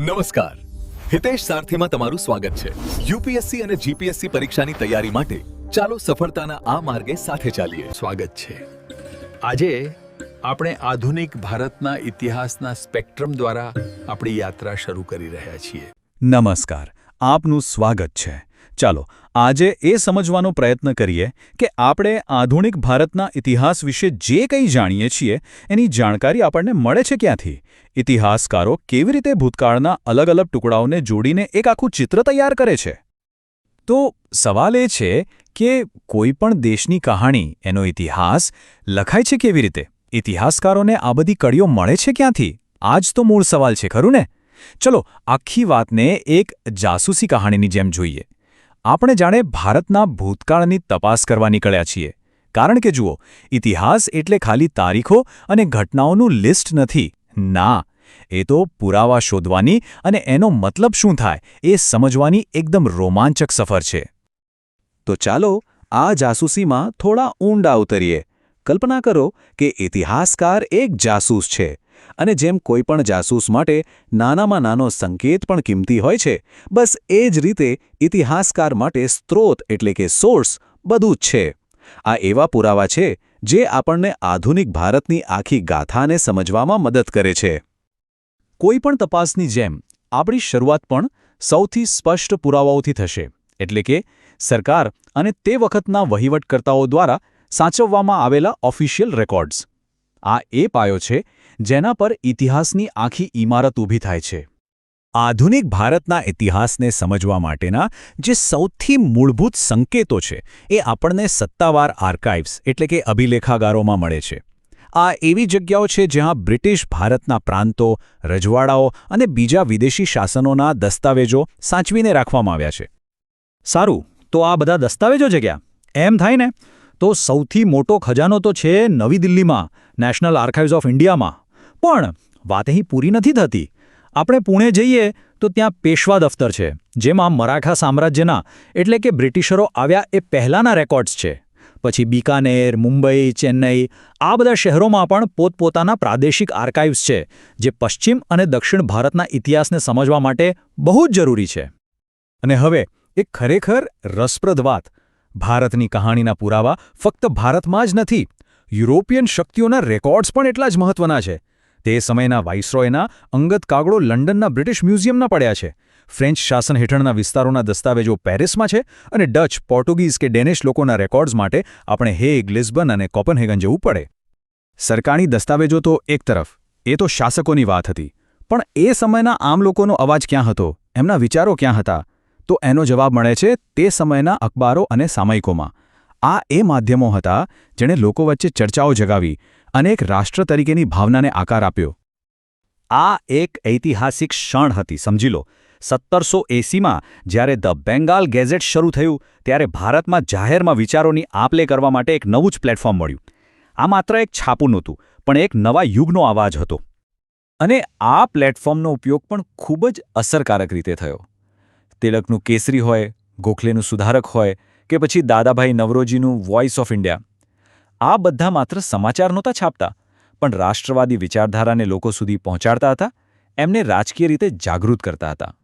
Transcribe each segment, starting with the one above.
નમસ્કાર, હિતેશ સારથીમાં તમારું સ્વાગત છે. યુપીએસસી અને જીપીએસસી પરીક્ષાની તૈયારી માટે ચાલો સફળતાના આ માર્ગે સાથે ચાલીએ. સ્વાગત છે. આજે આપણે આધુનિક ભારતના ઇતિહાસના સ્પેક્ટ્રમ દ્વારા આપણી યાત્રા શરૂ કરી રહ્યા છીએ. નમસ્કાર, આપનું સ્વાગત છે. ચાલો આજે એ સમજવાનો પ્રયત્ન કરીએ કે આપણે આધુનિક ભારતના ઇતિહાસ વિશે જે કંઈ જાણીએ છીએ એની જાણકારી આપણને મળે છે ક્યાંથી. ઇતિહાસકારો કેવી રીતે ભૂતકાળના અલગ અલગ ટુકડાઓને જોડીને એક આખું ચિત્ર તૈયાર કરે છે. તો સવાલ એ છે કે કોઈ પણ દેશની કહાણી, એનો ઇતિહાસ લખાય છે કેવી રીતે? ઇતિહાસકારોને આ બધી કડીઓ મળે છે ક્યાંથી? આ જ તો મૂળ સવાલ છે, ખરું ને? ચલો આખી વાતને એક જાસૂસી કહાણીની જેમ જોઈએ. આપણે જાણે ભારતના ભૂતકાળની તપાસ કરવા નીકળ્યા છીએ. કારણ કે જુઓ, ઇતિહાસ એટલે ખાલી તારીખો અને ઘટનાઓનું લિસ્ટ નથી. ના, એ તો પુરાવા શોધવાની અને એનો મતલબ શું થાય એ સમજવાની એકદમ રોમાંચક સફર છે. તો ચાલો આ જાસૂસીમાં થોડા ઊંડા ઉતરીએ. કલ્પના કરો કે ઇતિહાસકાર એક જાસૂસ છે અને જેમ કોઈ પણ જાસૂસ માટે નાનામાં નાનો સંકેત પણ કિંમતી હોય છે, બસ એ જ રીતે ઇતિહાસકાર માટે સ્ત્રોત એટલે કે સોર્સ બધું જ છે. આ એવા પુરાવા છે જે આપણને આધુનિક ભારતની આખી ગાથાને સમજવામાં મદદ કરે છે. કોઈ પણ તપાસની જેમ આપણી શરૂઆત પણ સૌથી સ્પષ્ટ પુરાવાઓથી થશે, એટલે કે સરકાર અને તે વખતના વહીવટકર્તાઓ દ્વારા સાચવવામાં આવેલા ઓફિશિયલ રેકોર્ડ્સ. આ એ પાયો છે જેના પર ઇતિહાસની આખી ઇમારત ઊભી થાય છે. આધુનિક ભારતના ઇતિહાસને સમજવા માટેના જે સૌથી મૂળભૂત સંકેતો છે એ આપણને સત્તાવાર આર્કાઇવ્સ એટલે કે અભિલેખાગારોમાં મળે છે. આ એવી જગ્યાઓ છે જ્યાં બ્રિટિશ ભારતના પ્રાંતો, રજવાડાઓ અને બીજા વિદેશી શાસનોના દસ્તાવેજો સાચવીને રાખવામાં આવ્યા છે. સારું, તો આ બધા દસ્તાવેજો જગ્યા એમ થાય ને, તો સૌથી મોટો ખજાનો તો છે નવી દિલ્હીમાં, નેશનલ આર્કાઇવ્સ ઓફ ઇન્ડિયામાં. પણ વાત અહીં પૂરી નથી થતી. આપણે પુણે જઈએ તો ત્યાં પેશવા દફતર છે, જેમાં મરાઠા સામ્રાજ્યના એટલે કે બ્રિટિશરો આવ્યા એ પહેલાંના રેકોર્ડ્સ છે. પછી બીકાનેર, મુંબઈ, ચેન્નઈ આ બધા શહેરોમાં પણ પોતપોતાના પ્રાદેશિક આર્કાઇવ્સ છે, જે પશ્ચિમ અને દક્ષિણ ભારતના ઇતિહાસને સમજવા માટે બહુ જ જરૂરી છે. અને હવે એક ખરેખર રસપ્રદ વાત, ભારતની કહાણીના પુરાવા ફક્ત ભારતમાં જ નથી. યુરોપિયન શક્તિઓના રેકોર્ડ્સ પણ એટલા જ મહત્વના છે. તે સમયના વાઇસરોયના અંગત કાગળો લંડનના બ્રિટિશ મ્યુઝિયમના પડ્યા છે. ફ્રેન્ચ શાસન હેઠળના વિસ્તારોના દસ્તાવેજો પેરિસમાં છે અને ડચ, પોર્ટુગીઝ કે ડેનિશ લોકોના રેકોર્ડ્સ માટે આપણે હેગ, લિસ્બન અને કોપનહેગન જવું પડે. સરકારી દસ્તાવેજો તો એક તરફ, એ તો શાસકોની વાત હતી. પણ એ સમયના આમ લોકોનો અવાજ ક્યાં હતો? એમના વિચારો ક્યાં હતા? તો એનો જવાબ મળે છે તે સમયના અખબારો અને સામયિકોમાં. આ એ માધ્યમો હતા જેણે લોકો વચ્ચે ચર્ચાઓ જગાવી અને એક રાષ્ટ્ર તરીકેની ભાવનાને આકાર આપ્યો. આ એક ઐતિહાસિક ક્ષણ હતી, સમજી લો. 1780માં જ્યારે ધ બેંગાલ ગેઝેટ શરૂ થયું ત્યારે ભારતમાં જાહેરમાં વિચારોની આપ-લે કરવા માટે એક નવું જ પ્લેટફોર્મ મળ્યું. આ માત્ર એક છાપું નહોતું, પણ એક નવા યુગનો અવાજ હતો. અને આ પ્લેટફોર્મનો ઉપયોગ પણ ખૂબ જ અસરકારક રીતે થયો. તિલકનું કેસરી હોય, ગોખલેનું સુધારક હોય કે પછી દાદાભાઈ નવરોજીનું વોઇસ ઓફ ઇન્ડિયા, આ બધા માત્ર સમાચાર નહોતા છાપતા, પણ રાષ્ટ્રવાદી વિચારધારાને લોકો સુધી પહોંચાડતા હતા, એમને રાજકીય રીતે જાગૃત કરતા હતા.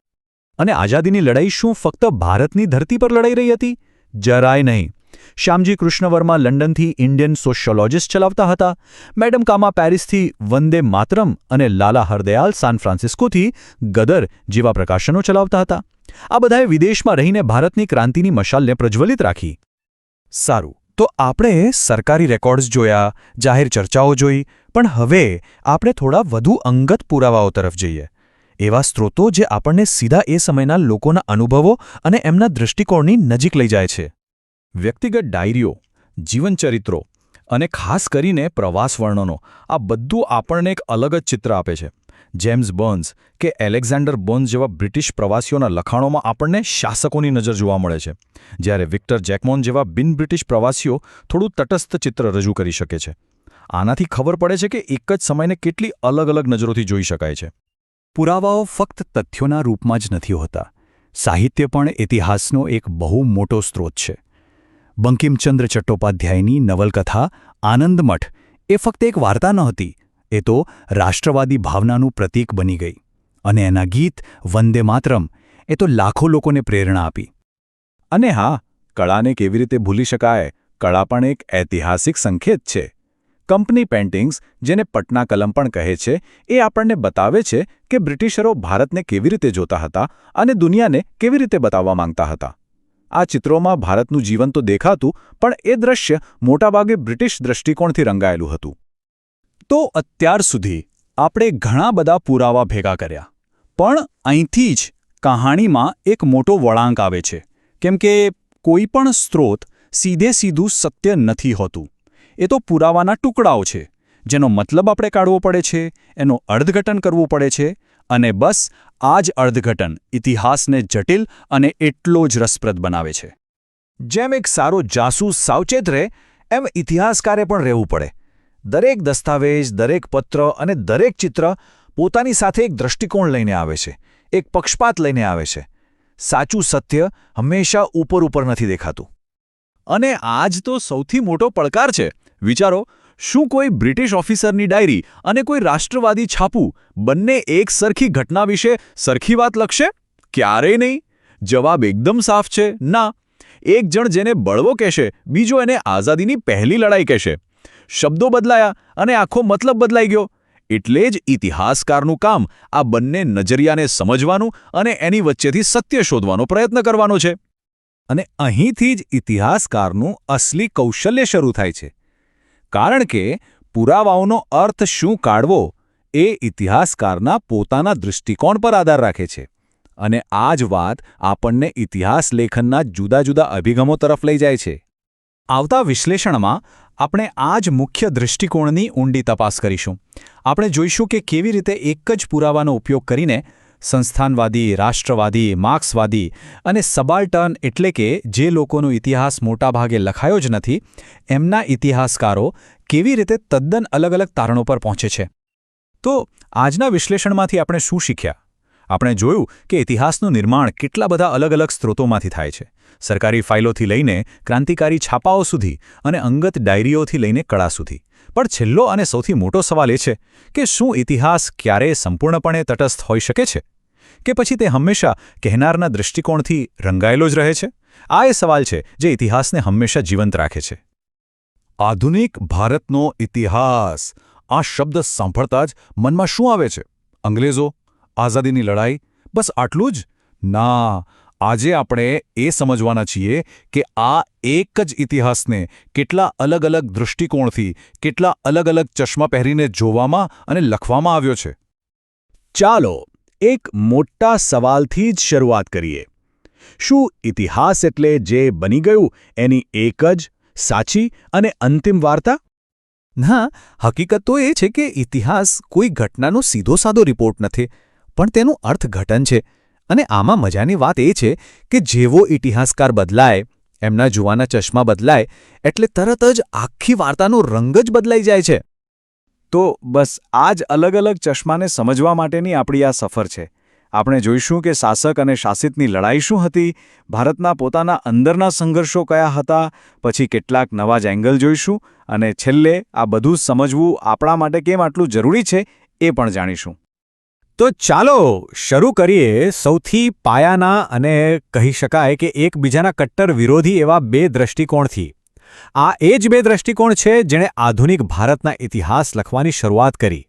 અને આઝાદીની લડાઈ શું ફક્ત ભારતની ધરતી પર લડાઈ રહી હતી? જરાય નહીં. શ્યામજી કૃષ્ણવર્મા લંડનથી ઇન્ડિયન સોશિયોલોજિસ્ટ ચલાવતા હતા. મેડમ કામા પેરિસથી વંદે માતરમ અને લાલા હરદયાલ સાન ફ્રાન્સિસ્કોથી ગદર જેવા પ્રકાશનો ચલાવતા હતા. આ બધાએ વિદેશમાં રહીને ભારતની ક્રાંતિની મશાલને પ્રજ્વલિત રાખી. સારું, તો આપણે સરકારી રેકોર્ડ્સ જોયા, જાહેર ચર્ચાઓ જોઈ, પણ હવે આપણે થોડા વધુ અંગત પુરાવાઓ તરફ જઈએ. એવા સ્ત્રોતો જે આપણને સીધા એ સમયના લોકોના અનુભવો અને એમના દૃષ્ટિકોણની નજીક લઈ જાય છે. વ્યક્તિગત ડાયરીઓ, જીવનચરિત્રો અને ખાસ કરીને પ્રવાસ વર્ણનો, આ બધું આપણને એક અલગ જ ચિત્ર આપે છે. જેમ્સ બર્ન્સ કે એલેક્ઝાન્ડર બોન્સ જેવા બ્રિટિશ પ્રવાસીઓના લખાણોમાં આપણને શાસકોની નજર જોવા મળે છે, જ્યારે વિક્ટર જેકમોન જેવા બિન બ્રિટિશ પ્રવાસીઓ થોડું તટસ્થ ચિત્ર રજૂ કરી શકે છે. આનાથી ખબર પડે છે કે એક જ સમયને કેટલી અલગ અલગ નજરોથી જોઈ શકાય છે. પુરાવાઓ ફક્ત તથ્યોના રૂપમાં જ નથી હોતા. સાહિત્ય પણ ઇતિહાસનો એક બહુ મોટો સ્ત્રોત છે. બંકિમચંદ્ર ચટ્ટોપાધ્યાયની નવલકથા આનંદમઠ એ ફક્ત એક વાર્તા નહોતી, એ તો રાષ્ટ્રવાદી ભાવનાનું પ્રતીક બની ગઈ. અને એના ગીત વંદે માતરમ એ તો લાખો લોકોને પ્રેરણા આપી. અને હા, કળાને કેવી રીતે ભૂલી શકાય? કળા પણ એક ઐતિહાસિક સંકેત છે. કંપની પેઇન્ટિંગ્સ, જેને પટના કલમ પણ કહે છે, એ આપણને બતાવે છે કે બ્રિટિશરો ભારતને કેવી રીતે જોતા હતા અને દુનિયાને કેવી રીતે બતાવવા માંગતા હતા. આ ચિત્રોમાં ભારતનું જીવન તો દેખાતું, પણ એ દ્રશ્ય મોટાભાગે બ્રિટિશ દૃષ્ટિકોણથી રંગાયેલું હતું. તો અત્યાર સુધી આપણે ઘણા બધા પુરાવા ભેગા કર્યા, પણ અહીંથી જ કહાણીમાં એક મોટો વળાંક આવે છે, કેમ કે કોઈ પણ સ્ત્રોત સીધું સત્ય નથી હોતું. એ તો પુરાવાના ટુકડાઓ છે, જેનો મતલબ આપણે કાઢવો પડે છે, એનો અર્થઘટન કરવું પડે છે, અને બસ આ જ અર્થઘટન ઇતિહાસને જટિલ અને એટલો જ રસપ્રદ બનાવે છે. જેમ એક સારો જાસૂસ સાવચેત રહે, એમ ઇતિહાસકારે પણ રહેવું પડે. દરેક દસ્તાવેજ, દરેક પત્ર અને દરેક ચિત્ર પોતાની સાથે એક દૃષ્ટિકોણ લઈને આવે છે, એક પક્ષપાત લઈને આવે છે. સાચું સત્ય હંમેશા ઉપર નથી દેખાતું. અને આ જ તો સૌથી મોટો પડકાર છે. વિચારો, શું કોઈ બ્રિટિશ ઓફિસરની ડાયરી અને કોઈ રાષ્ટ્રવાદી છાપું બંને એક સરખી ઘટના વિશે સરખી વાત લખશે? ક્યારેય નહીં. જવાબ એકદમ સાફ છે, ના. એક જણ જેને બળવો કહેશે, બીજો એને આઝાદીની પહેલી લડાઈ કહેશે. શબ્દો બદલાયા અને આખો મતલબ બદલાઈ ગયો. એટલે જ ઇતિહાસકારનું કામ આ બંને નજરિયાને સમજવાનું અને એની વચ્ચેથી સત્ય શોધવાનો પ્રયત્ન કરવાનો છે. અને અહીંથી જ ઇતિહાસકારનું અસલી કૌશલ્ય શરૂ થાય છે. કારણ કે પુરાવાઓનો અર્થ શું કાઢવો એ ઇતિહાસકારના પોતાના દૃષ્ટિકોણ પર આધાર રાખે છે. અને આ જ વાત આપણને ઇતિહાસ લેખનના જુદા જુદા અભિગમો તરફ લઈ જાય છે. આવતા વિશ્લેષણમાં આપણે આ જ મુખ્ય દૃષ્ટિકોણની ઊંડી તપાસ કરીશું. આપણે જોઈશું કે કેવી રીતે એક જ પુરાવાનો ઉપયોગ કરીને સંસ્થાનવાદી, રાષ્ટ્રવાદી, માર્ક્સવાદી અને સબાલ્ટર્ન, એટલે કે જે લોકોનો ઇતિહાસ મોટાભાગે લખાયો જ નથી, એમના ઇતિહાસકારો કેવી રીતે તદ્દન અલગ અલગ તારણો પર પહોંચે છે. તો આજના વિશ્લેષણમાંથી આપણે શું શીખ્યા? આપણે જોયું કે ઇતિહાસનું નિર્માણ કેટલા બધા અલગ અલગ સ્ત્રોતોમાંથી થાય છે. સરકારી ફાઇલોથી લઈને ક્રાંતિકારી છાપાઓ સુધી અને અંગત ડાયરીઓથી લઈને કળા સુધી. પણ છેલ્લો અને સૌથી મોટો સવાલ એ છે કે શું ઇતિહાસ ક્યારેય સંપૂર્ણપણે તટસ્થ હોઈ શકે છે? કે પછી તે હંમેશા કહેનારના દૃષ્ટિકોણથી રંગાયેલો જ રહે છે? આ એ સવાલ છે જે ઇતિહાસને હંમેશા જીવંત રાખે છે. આધુનિક ભારતનો ઇતિહાસ, આ શબ્દ સાંભળતા જ મનમાં શું આવે છે? અંગ્રેજો? આઝાદીની લડાઈ? બસ આટલું જ? ના. આજે આપણે એ સમજવાના છીએ કે આ એક જ ઇતિહાસને કેટલા અલગ અલગ દૃષ્ટિકોણથી, કેટલા અલગ અલગ ચશ્મા પહેરીને જોવામાં અને લખવામાં આવ્યો છે. ચાલો એક મોટા સવાલથી જ શરૂઆત કરીએ. શું ઇતિહાસ એટલે જે બની ગયું એની એક જ સાચી અને અંતિમ વાર્તા? ના, હકીકત તો એ છે કે ઇતિહાસ કોઈ ઘટનાનો સીધો સાદો રિપોર્ટ નથી, પણ તેનું અર્થઘટન છે. અને આમાં મજાની વાત એ છે કે જેવો ઇતિહાસકાર બદલાય, એમના જોવાના ચશ્મા બદલાય, એટલે તરત જ આખી વાર્તાનો રંગ જ બદલાઈ જાય છે. તો બસ આ જ અલગ અલગ ચશ્માને સમજવા માટેની આપણી આ સફર છે. આપણે જોઈશું કે શાસક અને શાસિતની લડાઈ શું હતી, ભારતના પોતાના અંદરના સંઘર્ષો કયા હતા, પછી કેટલાક નવા જ એંગલ જોઈશું, અને છેલ્લે આ બધું સમજવું આપણા માટે કેમ આટલું જરૂરી છે એ પણ જાણીશું. તો ચાલો શરૂ કરીએ સૌથી પાયાના અને કહી શકાય કે એકબીજાના કટ્ટર વિરોધી એવા બે દૃષ્ટિકોણથી. આ એ જ બે દૃષ્ટિકોણ છે જેણે આધુનિક ભારતના ઇતિહાસ લખવાની શરૂઆત કરી.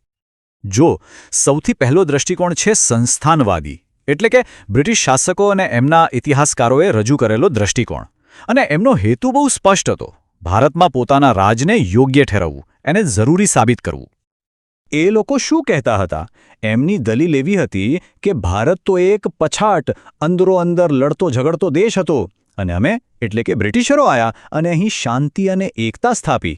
જો સૌથી પહેલો દૃષ્ટિકોણ છે સંસ્થાનવાદી, એટલે કે બ્રિટિશ શાસકો અને એમના ઇતિહાસકારોએ રજૂ કરેલો દૃષ્ટિકોણ. અને એમનો હેતુ બહુ સ્પષ્ટ હતો: ભારતમાં પોતાના રાજને યોગ્ય ઠેરવવું, એને જરૂરી સાબિત કરવું. એ લોકો શું કહેતા હતા? એમની દલીલ એવી હતી કે ભારત તો એક પછાટ, અંદરોઅંદર લડતો ઝઘડતો દેશ હતો, અને અમે એટલે કે બ્રિટિશરો આવ્યા અને અહીં શાંતિ અને એકતા સ્થાપી.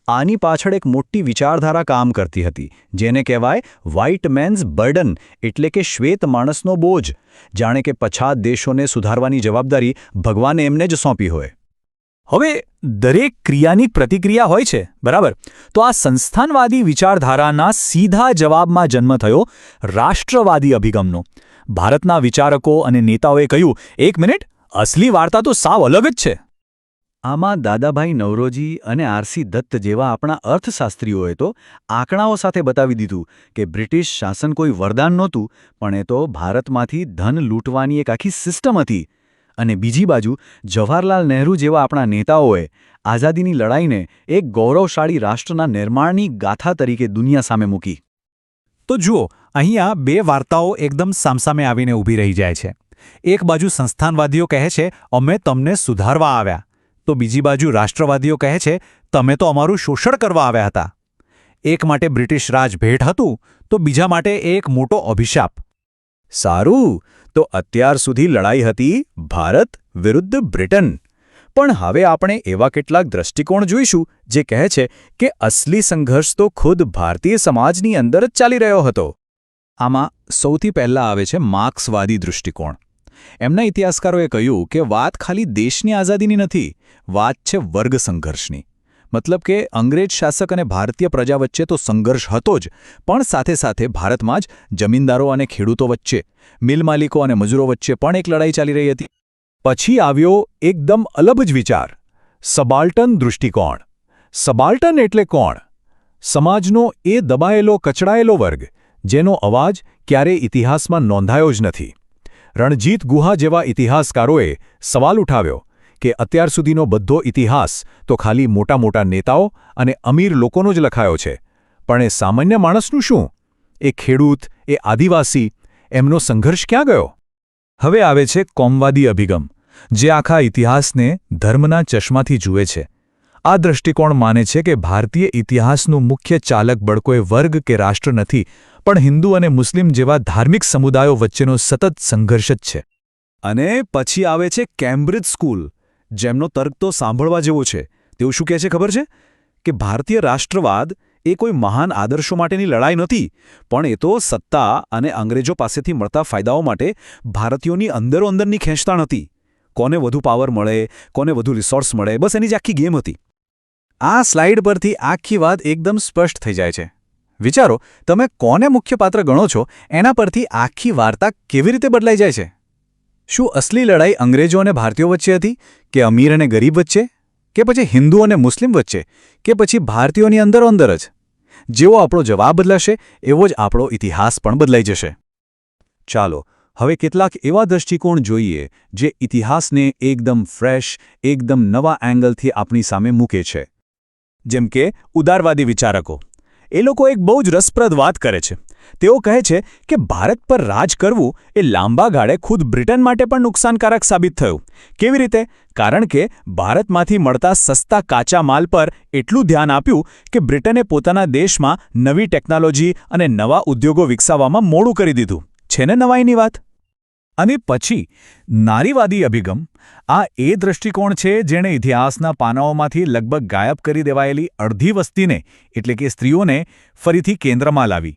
આની પાછળ એક મોટી વિચારધારા કામ કરતી હતી, જેને કહેવાય વ્હાઇટ મેન્સ બર્ડન, એટલે કે શ્વેત માણસનો બોજ. જાણે કે પછાત દેશોને સુધારવાની જવાબદારી ભગવાને એમને જ સોંપી હોય. હવે દરેક ક્રિયાની પ્રતિક્રિયા હોય છે, બરાબર? તો આ સંસ્થાનવાદી વિચારધારાના સીધા જવાબમાં જન્મ થયો રાષ્ટ્રવાદી અભિગમનો. ભારતના વિચારકો અને નેતાઓએ કહ્યું, એક મિનિટ, અસલી વાર્તા તો સાવ અલગ જ છે. આમાં દાદાભાઈ નવરોજી અને આરસી દત્ત જેવા આપણા અર્થશાસ્ત્રીઓએ તો આંકડાઓ સાથે બતાવી દીધું કે બ્રિટિશ શાસન કોઈ વરદાન નહોતું, પણ એ તો ભારતમાંથી ધન લૂંટવાની એક આખી સિસ્ટમ હતી. અને બીજી બાજુ જવાહરલાલ નહેરુ જેવા આપણા નેતાઓએ આઝાદીની લડાઈને એક ગૌરવશાળી રાષ્ટ્રના નિર્માણની ગાથા તરીકે દુનિયા સામે મૂકી. તો જુઓ, અહીંયા બે વાર્તાઓ એકદમ સામસામે આવીને ઊભી રહી જાય છે. એક બાજુ સંસ્થાનવાદીઓ કહે છે, અમે તમને સુધારવા આવ્યા, તો બીજી બાજુ રાષ્ટ્રવાદીઓ કહે છે, તમે તો અમારું શોષણ કરવા આવ્યા હતા. એક માટે બ્રિટિશ રાજ ભેટ હતું, તો બીજા માટે એક મોટો અભિશાપ. સારું, તો અત્યાર સુધી લડાઈ હતી ભારત વિરુદ્ધ બ્રિટન. પણ હવે આપણે એવા કેટલાક દ્રષ્ટિકોણ જોઈશું જે કહે છે કે અસલી સંઘર્ષ તો ખુદ ભારતીય સમાજની અંદર જ ચાલી રહ્યો હતો. આમાં સૌથી પહેલા આવે છે માર્ક્સવાદી દૃષ્ટિકોણ. એમના ઇતિહાસકારોએ કહ્યું કે વાત ખાલી દેશની આઝાદીની નથી, વાત છે વર્ગ સંઘર્ષની. મતલબ કે અંગ્રેજ શાસક અને ભારતીય પ્રજા વચ્ચે તો સંઘર્ષ હતો જ, પણ સાથે સાથે ભારતમાં જ જમીનદારો અને ખેડૂતો વચ્ચે, મિલ માલિકો અને મજૂરો વચ્ચે પણ એક લડાઈ ચાલી રહી હતી. પછી આવ્યો એકદમ અલગ જ વિચાર, સબાલ્ટન દૃષ્ટિકોણ. સબાલ્ટન એટલે કોણ? સમાજનો એ દબાયેલો કચડાયેલો વર્ગ જેનો અવાજ ક્યારેય ઇતિહાસમાં નોંધાયો જ નથી. રણજીત ગુહા જેવા ઇતિહાસકારોએ સવાલ ઉઠાવ્યો કે અત્યાર સુધીનો બધો ઇતિહાસ તો ખાલી મોટા મોટા નેતાઓ અને અમીર લોકોનો જ લખાયો છે, પણ એ સામાન્ય માણસનું શું? એ ખેડૂત, એ આદિવાસી, એમનો સંઘર્ષ ક્યાં ગયો? હવે આવે છે કોમવાદી અભિગમ, જે આખા ઇતિહાસને ધર્મના ચશ્માથી જુએ છે. આ દૃષ્ટિકોણ માને છે કે ભારતીય ઇતિહાસનું મુખ્ય ચાલક બળ કોઈ વર્ગ કે રાષ્ટ્ર નથી, પણ હિન્દુ અને મુસ્લિમ જેવા ધાર્મિક સમુદાયો વચ્ચેનો સતત સંઘર્ષ જ છે. અને પછી આવે છે કેમ્બ્રિજ સ્કૂલ, જેમનો તર્ક તો સાંભળવા જેવો છે. તેઓ શું કહે છે ખબર છે? કે ભારતીય રાષ્ટ્રવાદ એ કોઈ મહાન આદર્શો માટેની લડાઈ નથી, પણ એ તો સત્તા અને અંગ્રેજો પાસેથી મળતા ફાયદાઓ માટે ભારતીયોની અંદરોઅંદરની ખેંચતાણ હતી. કોને વધુ પાવર મળે, કોને વધુ રિસોર્સ મળે, બસ એની જ આખી ગેમ હતી. આ સ્લાઇડ પરથી આખી વાત એકદમ સ્પષ્ટ થઈ જાય છે. વિચારો, તમે કોને મુખ્ય પાત્ર ગણો છો એના પરથી આખી વાર્તા કેવી રીતે બદલાઈ જાય છે. શું અસલી લડાઈ અંગ્રેજો અને ભારતીયો વચ્ચે હતી, કે અમીર અને ગરીબ વચ્ચે, કે પછી હિન્દુ અને મુસ્લિમ વચ્ચે, કે પછી ભારતીયોની અંદરોઅંદર જ? જેવો આપણો જવાબ બદલાશે એવો જ આપણો ઇતિહાસ પણ બદલાઈ જશે. ચાલો હવે કેટલાક એવા દૃષ્ટિકોણ જોઈએ જે ઇતિહાસને એકદમ ફ્રેશ, એકદમ નવા એંગલથી આપણી સામે મૂકે છે. જેમ કે ઉદારવાદી વિચારકો. એ લોકો એક બહુ જ રસપ્રદ વાત કરે છે. તેઓ કહે છે કે ભારત પર રાજ કરવું એ લાંબા ગાળે ખુદ બ્રિટન માટે પણ નુકસાનકારક સાબિત થયું. કેવી રીતે? કારણ કે ભારતમાંથી મળતા સસ્તા કાચા માલ પર એટલું ધ્યાન આપ્યું કે બ્રિટને પોતાના દેશમાં નવી ટેકનોલોજી અને નવા ઉદ્યોગો વિકસાવવામાં મોડું કરી દીધું. છે ને નવાઈની વાત? અને પછી નારીવાદી અભિગમ. આ એ દૃષ્ટિકોણ છે જેણે ઇતિહાસના પાનાઓમાંથી લગભગ ગાયબ કરી દેવાયેલી અડધી વસ્તીને, એટલે કે સ્ત્રીઓને, ફરીથી કેન્દ્રમાં લાવી.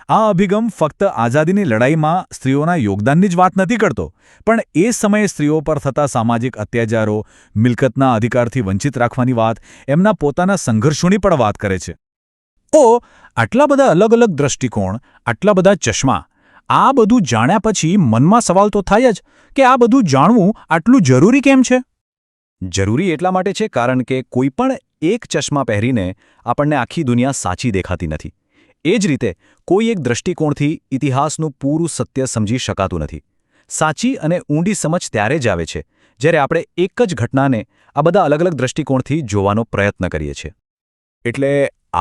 આ અભિગમ ફક્ત આઝાદીની લડાઈમાં સ્ત્રીઓના યોગદાનની જ વાત નથી કરતો, પણ એ સમયે સ્ત્રીઓ પર થતા સામાજિક અત્યાચારો, મિલકતના અધિકારથી વંચિત રાખવાની વાત, એમના પોતાના સંઘર્ષોની પણ વાત કરે છે. તો આટલા બધા અલગ અલગ દૃષ્ટિકોણ, આટલા બધા ચશ્મા, આ બધું જાણ્યા પછી મનમાં સવાલ તો થાય જ કે આ બધું જાણવું આટલું જરૂરી કેમ છે? જરૂરી એટલા માટે છે કારણ કે કોઈ પણ એક ચશ્મા પહેરીને આપણને આખી દુનિયા સાચી દેખાતી નથી. એ જ રીતે કોઈ એક દૃષ્ટિકોણથી ઇતિહાસનું પૂરું સત્ય સમજી શકાતું નથી. સાચી અને ઊંડી સમજ ત્યારે જ આવે છે જ્યારે આપણે એક જ ઘટનાને આ બધા અલગ અલગ દૃષ્ટિકોણથી જોવાનો પ્રયત્ન કરીએ છીએ. એટલે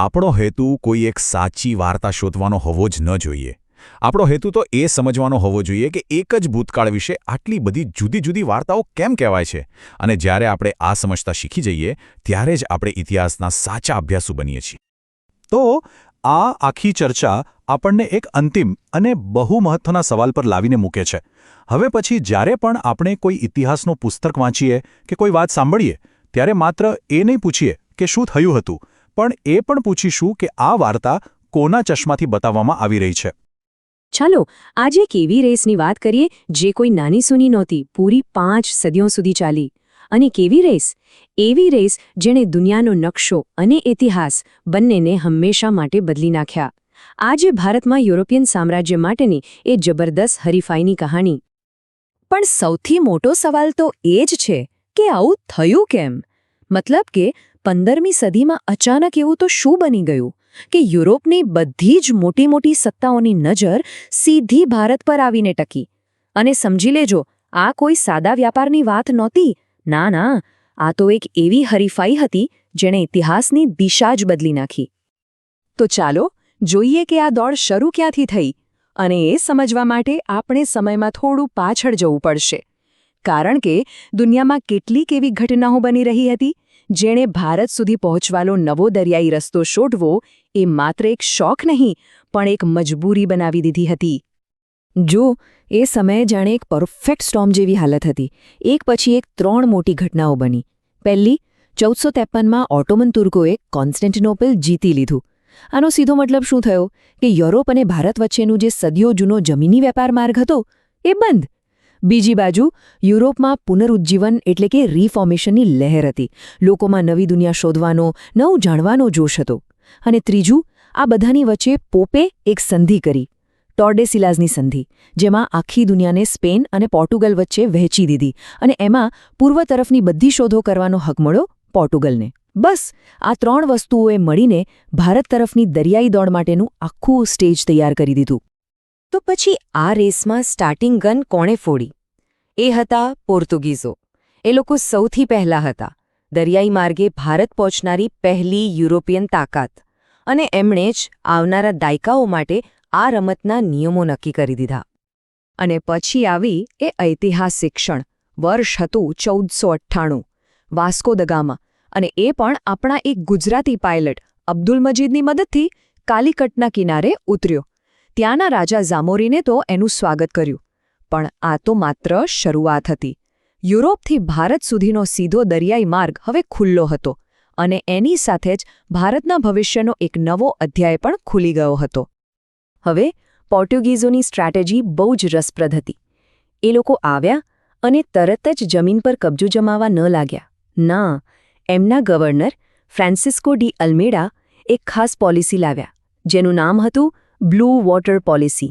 આપણો હેતુ કોઈ એક સાચી વાર્તા શોધવાનો હોવો જ ન જોઈએ. આપણો હેતુ તો એ સમજવાનો હોવો જોઈએ કે એક જ ભૂતકાળ વિશે આટલી બધી જુદી જુદી વાર્તાઓ કેમ કહેવાય છે, અને જ્યારે આપણે આ સમજતા શીખી જઈએ ત્યારે જ આપણે ઇતિહાસના સાચા અભ્યાસુ બનીએ છીએ. તો આ આખી ચર્ચા આપણને એક અંતિમ અને બહુ મહત્વના સવાલ પર લાવીને મૂકે છે. હવે પછી જ્યારે પણ આપણે કોઈ ઇતિહાસનું પુસ્તક વાંચીએ કે કોઈ વાત સાંભળીએ, ત્યારે માત્ર એ નહીં પૂછીએ કે શું થયું હતું, પણ એ પણ પૂછીશું કે આ વાર્તા કોના ચશ્માથી બતાવવામાં આવી રહી છે. ચાલો આજે એક એવી રેસની વાત કરીએ જે કોઈ નાની સૂની નહોતી, પૂરી 5 સદીઓ સુધી ચાલી. અને કેવી રેસ? એવી રેસ જેણે દુનિયાનો નકશો અને ઇતિહાસ બંનેને હંમેશા માટે બદલી નાખ્યા. આજે ભારતમાં યુરોપિયન સામ્રાજ્ય માટેની એ જબરદસ્ત હરીફાઈની કહાણી. પણ સૌથી મોટો સવાલ તો એ જ છે કે આવું થયું કેમ? મતલબ કે 15મી સદીમાં અચાનક એવું તો શું બની ગયું કે યુરોપની બધી જ મોટી મોટી સત્તાઓની નજર સીધી ભારત પર આવીને ટકી? અને સમજી લેજો, આ કોઈ સાદા વ્યાપારની વાત નહોતી. ના ના, આ તો એક એવી હરીફાઈ હતી જેણે ઇતિહાસની દિશા જ બદલી નાખી. તો ચાલો જોઈએ કે આ દોડ શરૂ ક્યાંથી થઈ, અને એ સમજવા માટે આપણે સમયમાં થોડું પાછળ જવું પડશે. કારણ કે દુનિયામાં કેટલીક એવી ઘટનાઓ બની રહી હતી જેણે ભારત સુધી પહોંચવાનો નવો દરિયાઈ રસ્તો શોધવો એ માત્ર એક શોખ નહીં પણ એક મજબૂરી બનાવી દીધી હતી. જો એ સમયે જાણે એક પરફેક્ટ સ્ટોર્મ જેવી હાલત હતી. એક પછી એક 3 મોટી ઘટનાઓ બની. પહેલી, 1453માં ઓટોમન તુર્કોએ કોન્સ્ટેન્ટિનોપલ જીતી લીધું. આનો સીધો મતલબ શું થયો કે યુરોપ અને ભારત વચ્ચેનું જે સદીઓ જૂનો જમીની વેપાર માર્ગ હતો એ બંધ. બીજી બાજુ યુરોપમાં પુનરુજ્જીવન એટલે કે રિફોર્મેશનની લહેર હતી. લોકોમાં નવી દુનિયા શોધવાનો, નવું જાણવાનો જોશ હતો. અને ત્રીજું, આ બધાની વચ્ચે પોપે એક સંધિ કરી, ટોર્ડેસિલાઝની સંધિ, જેમાં આખી દુનિયાને સ્પેન અને પોર્ટુગલ વચ્ચે વહેંચી દીધી અને એમાં પૂર્વ તરફની બધી શોધો કરવાનો હક મળ્યો પોર્ટુગલને. બસ આ 3 વસ્તુઓએ મળીને ભારત તરફની દરિયાઈ દોડ માટેનું આખું સ્ટેજ તૈયાર કરી દીધું. તો પછી આ રેસમાં સ્ટાર્ટિંગ ગન કોણે ફોડી? એ હતા પોર્તુગીઝો. એ લોકો સૌથી પહેલા હતા, દરિયાઈ માર્ગે ભારત પહોંચનારી પહેલી યુરોપિયન તાકાત. અને એમણે જ આવનારા દાયકાઓ માટે આ રમતના નિયમો નક્કી કરી દીધા. અને પછી આવી એ ઐતિહાસિક ક્ષણ. વર્ષ હતું 1498. વાસ્કો દ ગામા, અને એ પણ આપણા એક ગુજરાતી પાયલટ અબ્દુલ મજીદની મદદથી કાલિકટના કિનારે ઉતર્યો. ત્યાંના રાજા ઝામોરીને તો એનું સ્વાગત કર્યું. પણ આ તો માત્ર શરૂઆત હતી. યુરોપથી ભારત સુધીનો સીધો દરિયાઈ માર્ગ હવે ખુલ્લો હતો, અને એની સાથે જ ભારતના ભવિષ્યનો એક નવો અધ્યાય પણ ખુલી ગયો હતો. હવે પોર્ટુગીઝોની સ્ટ્રેટેજી બહુ જ રસપ્રદ હતી. એ લોકો આવ્યા અને તરત જ જમીન પર કબજો જમાવવા ન લાગ્યા. ના, એમના ગવર્નર ફ્રાન્સિસ્કો ડી અલ્મેડા એક ખાસ પોલિસી લાવ્યા, જેનું નામ હતું બ્લુ વોટર પોલિસી.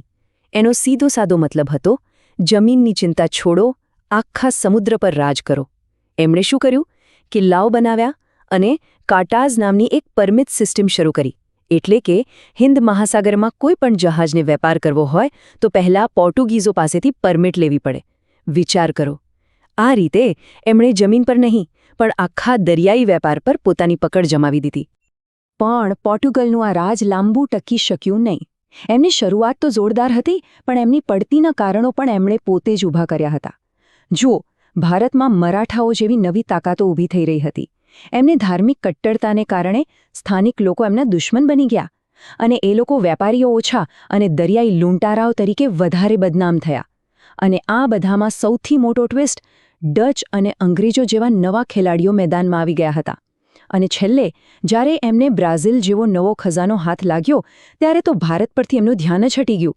એનો સીધો સાદો મતલબ હતો, જમીનની ચિંતા છોડો, આખા સમુદ્ર પર રાજ કરો. એમણે શું કર્યું? કિલ્લાઓ બનાવ્યા અને કાર્ટાઝ નામની એક પરમિટ સિસ્ટમ શરૂ કરી. એટલે કે હિન્દ મહાસાગરમાં કોઈ પણ જહાજને વેપાર કરવો હોય તો પહેલાં પોર્ટુગીઝો પાસેથી પરમિટ લેવી પડે. વિચાર કરો. આ રીતે એમણે જમીન પર નહીં પણ આખા દરિયાઈ વેપાર પર પોતાની પકડ જમાવી દીધી. પણ પોર્ટુગલનું આ રાજ લાંબુ ટકી શક્યું નહીં. એમની શરૂઆત તો જોરદાર હતી, પણ એમની પડતીના કારણો પણ એમણે પોતે જ ઊભા કર્યા હતા. જુઓ, ભારતમાં મરાઠાઓ જેવી નવી તાકાતો ઊભી થઈ રહી હતી. એમની ધાર્મિક કટ્ટરતાને કારણે સ્થાનિક લોકો એમના દુશ્મન બની ગયા, અને એ લોકો વેપારીઓ ઓછા અને દરિયાઈ લૂંટારાઓ તરીકે વધારે બદનામ થયા. અને આ બધામાં સૌથી મોટો ટ્વિસ્ટ, ડચ અને અંગ્રેજો જેવા નવા ખેલાડીઓ મેદાનમાં આવી ગયા હતા. અને છેલ્લે જ્યારે એમને બ્રાઝિલ જેવો નવો ખજાનો હાથ લાગ્યો ત્યારે તો ભારત પરથી એમનું ધ્યાન જ હટી ગયું.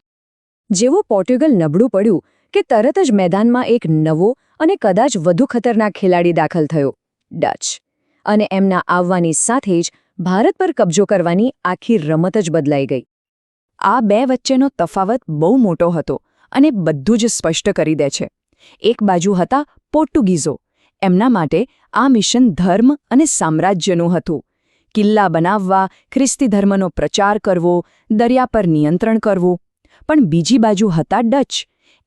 જેવું પોર્ટુગલ નબળું પડ્યું કે તરત જ મેદાનમાં એક નવો અને કદાચ વધુ ખતરનાક ખેલાડી દાખલ થયો, ડચ. અને એમના આવવાની સાથે જ ભારત પર કબજો કરવાની આખી રમત જ બદલાઈ ગઈ. આ બે વચ્ચેનો તફાવત બહુ મોટો હતો અને બધું જ સ્પષ્ટ કરી દે છે. એક બાજુ હતા પોર્ટુગીઝો. એમના માટે આ મિશન ધર્મ અને સામ્રાજ્યનું હતું. કિલ્લા બનાવવા, ખ્રિસ્તી ધર્મનો પ્રચાર કરવો, દરિયા પર નિયંત્રણ કરવું. પણ બીજી બાજુ હતા ડચ.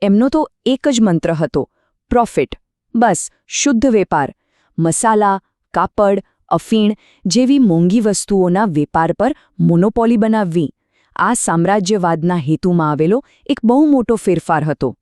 એમનો તો એક જ મંત્ર હતો, પ્રોફિટ. બસ શુદ્ધ વેપાર. મસાલા, કાપડ, અફીણ જેવી મોંઘી વસ્તુઓના વેપાર પર મોનોપોલી બનાવવી. આ સામ્રાજ્યવાદના હેતુમાં આવેલો એક બહુ મોટો ફેરફાર હતો.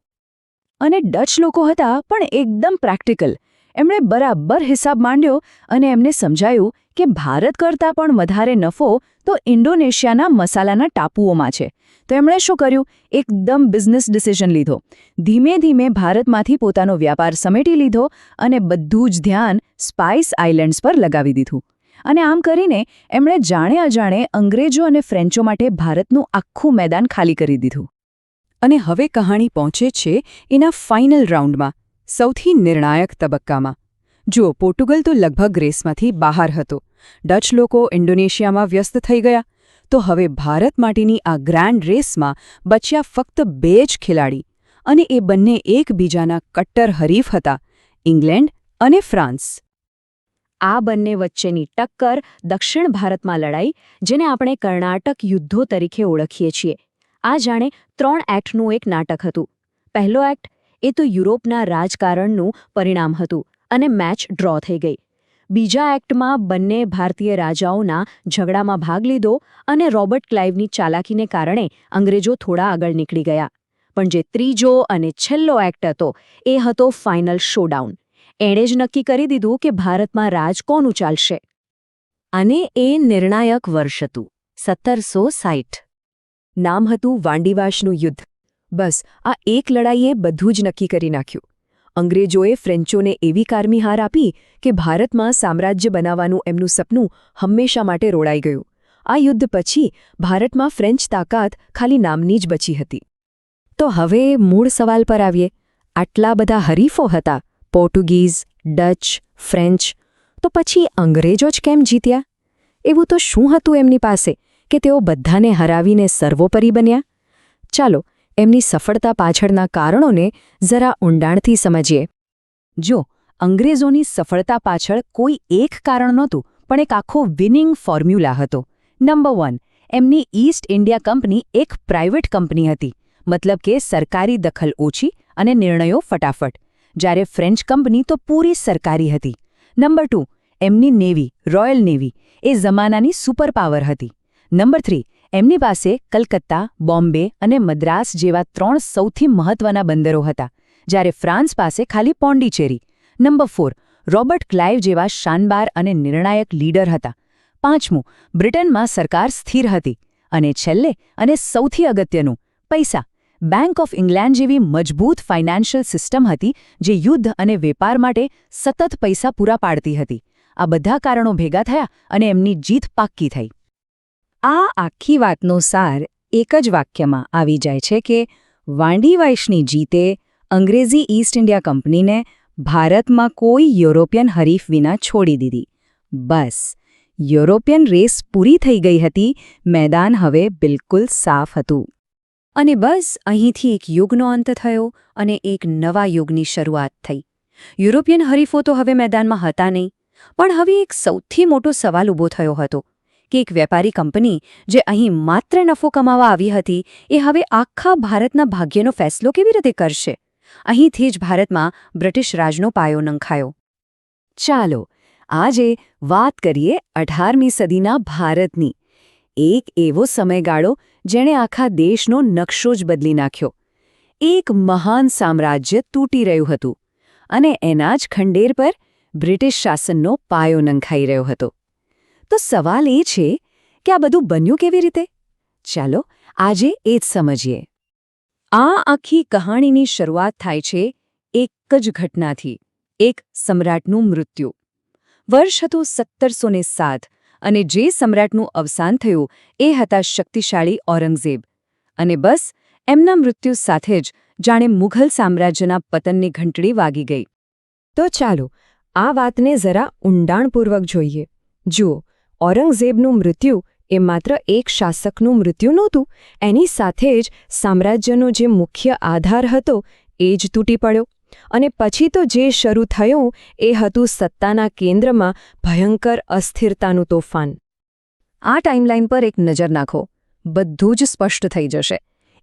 અને ડચ લોકો હતા પણ એકદમ પ્રેક્ટિકલ. એમણે બરાબર હિસાબ માંડ્યો અને એમને સમજાયું કે ભારત કરતાં પણ વધારે નફો તો ઇન્ડોનેશિયાના મસાલાના ટાપુઓમાં છે. તો એમણે શું કર્યું? એકદમ બિઝનેસ ડિસિઝન લીધો. ધીમે ધીમે ભારતમાંથી પોતાનો વ્યાપાર સમેટી લીધો અને બધું જ ધ્યાન સ્પાઇસ આઇલેન્ડ્સ પર લગાવી દીધું. અને આમ કરીને એમણે જાણે અજાણે અંગ્રેજો અને ફ્રેન્ચો માટે ભારતનું આખું મેદાન ખાલી કરી દીધું. અને હવે કહાણી પહોંચે છે એના ફાઇનલ રાઉન્ડમાં, સૌથી નિર્ણાયક તબક્કામાં. જુઓ, પોર્ટુગલ તો લગભગ રેસમાંથી બહાર હતો. ડચ લોકો ઇન્ડોનેશિયામાં વ્યસ્ત થઈ ગયા. તો હવે ભારત માટેની આ ગ્રાન્ડ રેસમાં બચ્યા ફક્ત 2 જ ખેલાડી, અને એ બંને એકબીજાના કટ્ટર હરીફ હતા, ઇંગ્લેન્ડ અને ફ્રાન્સ. આ બંને વચ્ચેની ટક્કર દક્ષિણ ભારતમાં લડાઈ, જેને આપણે કર્ણાટક યુદ્ધો તરીકે ઓળખીએ છીએ. આ જાણે 3 એક્ટનું એક નાટક હતું. પહેલો એક્ટ એ તો યુરોપના રાજકારણનું પરિણામ હતું અને મેચ ડ્રો થઈ ગઈ. બીજા એક્ટમાં બંને ભારતીય રાજાઓના ઝઘડામાં ભાગ લીધો અને રોબર્ટ ક્લાઇવની ચાલાકીને કારણે અંગ્રેજો થોડા આગળ નીકળી ગયા. પણ જે ત્રીજો અને છેલ્લો એક્ટ હતો એ હતો ફાઇનલ શોડાઉન. એણે જ નક્કી કરી દીધું કે ભારતમાં રાજ કોનું ચાલશે. અને એ નિર્ણાયક વર્ષ હતું 1760. નામ હતું વાંડીવાશનું યુદ્ધ. બસ આ એક લડાઈએ બધું જ નક્કી કરી નાખ્યું. અંગ્રેજોએ ફ્રેન્ચોને એવી કારમી હાર આપી કે ભારતમાં સામ્રાજ્ય બનાવવાનું એમનું સપનું હંમેશા માટે રોડાઈ ગયું. આ યુદ્ધ પછી ભારતમાં ફ્રેન્ચ તાકાત ખાલી નામની જ બચી હતી. તો હવે મૂળ સવાલ પર આવીએ. આટલા બધા હરીફો હતા, પોર્ટુગીઝ, ડચ, ફ્રેન્ચ, તો પછી અંગ્રેજો જ કેમ જીત્યા? એવું તો શું હતું એમની પાસે કે તેઓ બધાને હરાવીને સર્વોપરી બન્યા? ચાલો એમની સફળતા પાછળના કારણોને જરા ઊંડાણથી સમજીએ. જો અંગ્રેજોની સફળતા પાછળ કોઈ એક કારણ નહોતું, પણ એક આખો વિનિંગ ફોર્મ્યુલા હતો. નંબર 1, એમની ઈસ્ટ ઇન્ડિયા કંપની એક પ્રાઇવેટ કંપની હતી, મતલબ કે સરકારી દખલ ઓછી અને નિર્ણયો ફટાફટ, જ્યારે ફ્રેન્ચ કંપની તો પૂરી સરકારી હતી. નંબર 2, એમની નેવી, રોયલ નેવી, એ જમાનાની સુપર પાવર હતી. નંબર 3, એમની પાસે કલકત્તા, બોમ્બે અને મદ્રાસ જેવા 3 સૌથી મહત્વના બંદરો હતા, જ્યારે ફ્રાન્સ પાસે ખાલી પોંડિચેરી. નંબર 4, રોબર્ટ ક્લાઇવ જેવા શાનબાર અને નિર્ણાયક લીડર હતા. 5મું, બ્રિટનમાં સરકાર સ્થિર હતી. અને છેલ્લે અને સૌથી અગત્યનું, પૈસા. બેંક ઓફ ઇંગ્લેન્ડ જેવી મજબૂત ફાઇનાન્શિયલ સિસ્ટમ હતી જે યુદ્ધ અને વેપાર માટે સતત પૈસા પૂરા પાડતી હતી. આ બધા કારણો ભેગા થયા અને એમની જીત પાક્કી થઈ. આ આખી વાતનો સાર એક જ વાક્યમાં આવી જાય છે કે વાંડીવાશની જીતે અંગ્રેજી ઈસ્ટ ઇન્ડિયા કંપનીને ભારતમાં કોઈ યુરોપિયન હરીફ વિના છોડી દીધી. બસ, યુરોપિયન રેસ પૂરી થઈ ગઈ હતી, મેદાન હવે બિલકુલ સાફ હતું. અને બસ અહીંથી એક યુગનો અંત થયો અને એક નવા યુગની શરૂઆત થઈ. યુરોપિયન હરીફો તો હવે મેદાનમાં હતા નહીં, પણ હવે એક સૌથી મોટો સવાલ ઊભો થયો હતો કે એક વેપારી કંપની જે અહીં માત્ર નફો કમાવા આવી હતી, એ હવે આખા ભારતના ભાગ્યનો ફેસલો કેવી રીતે કરશે? અહીંથી જ ભારતમાં બ્રિટિશ રાજનો પાયો નંખાયો. ચાલો આજે વાત કરીએ 18મી સદીના ભારતની. એક એવો સમયગાળો જેણે આખા દેશનો નકશો જ બદલી નાખ્યો. એક મહાન સામ્રાજ્ય તૂટી રહ્યું હતું અને એના જ ખંડેર પર બ્રિટિશ શાસનનો પાયો નંખાઈ રહ્યો હતો. તો સવાલ એ છે કે આ બધું બન્યું કેવી રીતે? ચાલો આજે એ જ સમજીએ. આ આખી કહાણીની શરૂઆત થાય છે એક જ ઘટનાથી, એક સમ્રાટનું મૃત્યુ. વર્ષ હતું 1707 અને જે સમ્રાટનું અવસાન થયું એ હતા શક્તિશાળી ઔરંગઝેબ. અને બસ એમના મૃત્યુ સાથે જ જાણે મુઘલ સામ્રાજ્યના પતનની ઘંટડી વાગી ગઈ. તો ચાલો આ વાતને જરા ઊંડાણપૂર્વક જોઈએ. જુઓ, ઔરંગઝેબનું મૃત્યુ એ માત્ર એક શાસકનું મૃત્યુ નહોતું, એની સાથે જ સામ્રાજ્યનો જે મુખ્ય આધાર હતો એ જ તૂટી પડ્યો. અને પછી તો જે શરૂ થયું એ હતું સત્તાના કેન્દ્રમાં ભયંકર અસ્થિરતાનું તોફાન. આ ટાઈમલાઈન પર એક નજર નાખો, બધું જ સ્પષ્ટ થઈ જશે.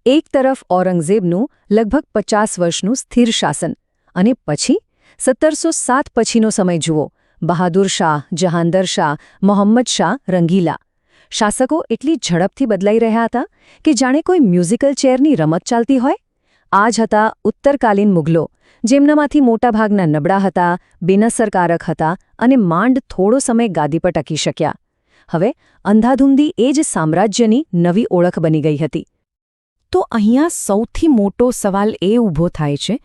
એક તરફ ઔરંગઝેબનું લગભગ 50 વર્ષનું સ્થિર શાસન, અને પછી 1707 પછીનો સમય જુઓ. બહાદુર શાહ, જહાંદર શાહ, મોહમ્મદ શાહ રંગીલા. શાસકો એટલી ઝડપથી બદલાઈ રહ્યા હતા કે જાણે કોઈ મ્યુઝિકલ ચેરની રમત ચાલતી હોય. આ જ હતા ઉત્તરકાલીન મુઘલો, જેમનામાંથી મોટાભાગના નબળા હતા, બિનઅસરકારક હતા અને માંડ થોડો સમય ગાદી પર ટકી શક્યા. હવે અંધાધૂંધી એ જ સામ્રાજ્યની નવી ઓળખ બની ગઈ હતી. તો અહીંયા સૌથી મોટો સવાલ એ ઊભો થાય છે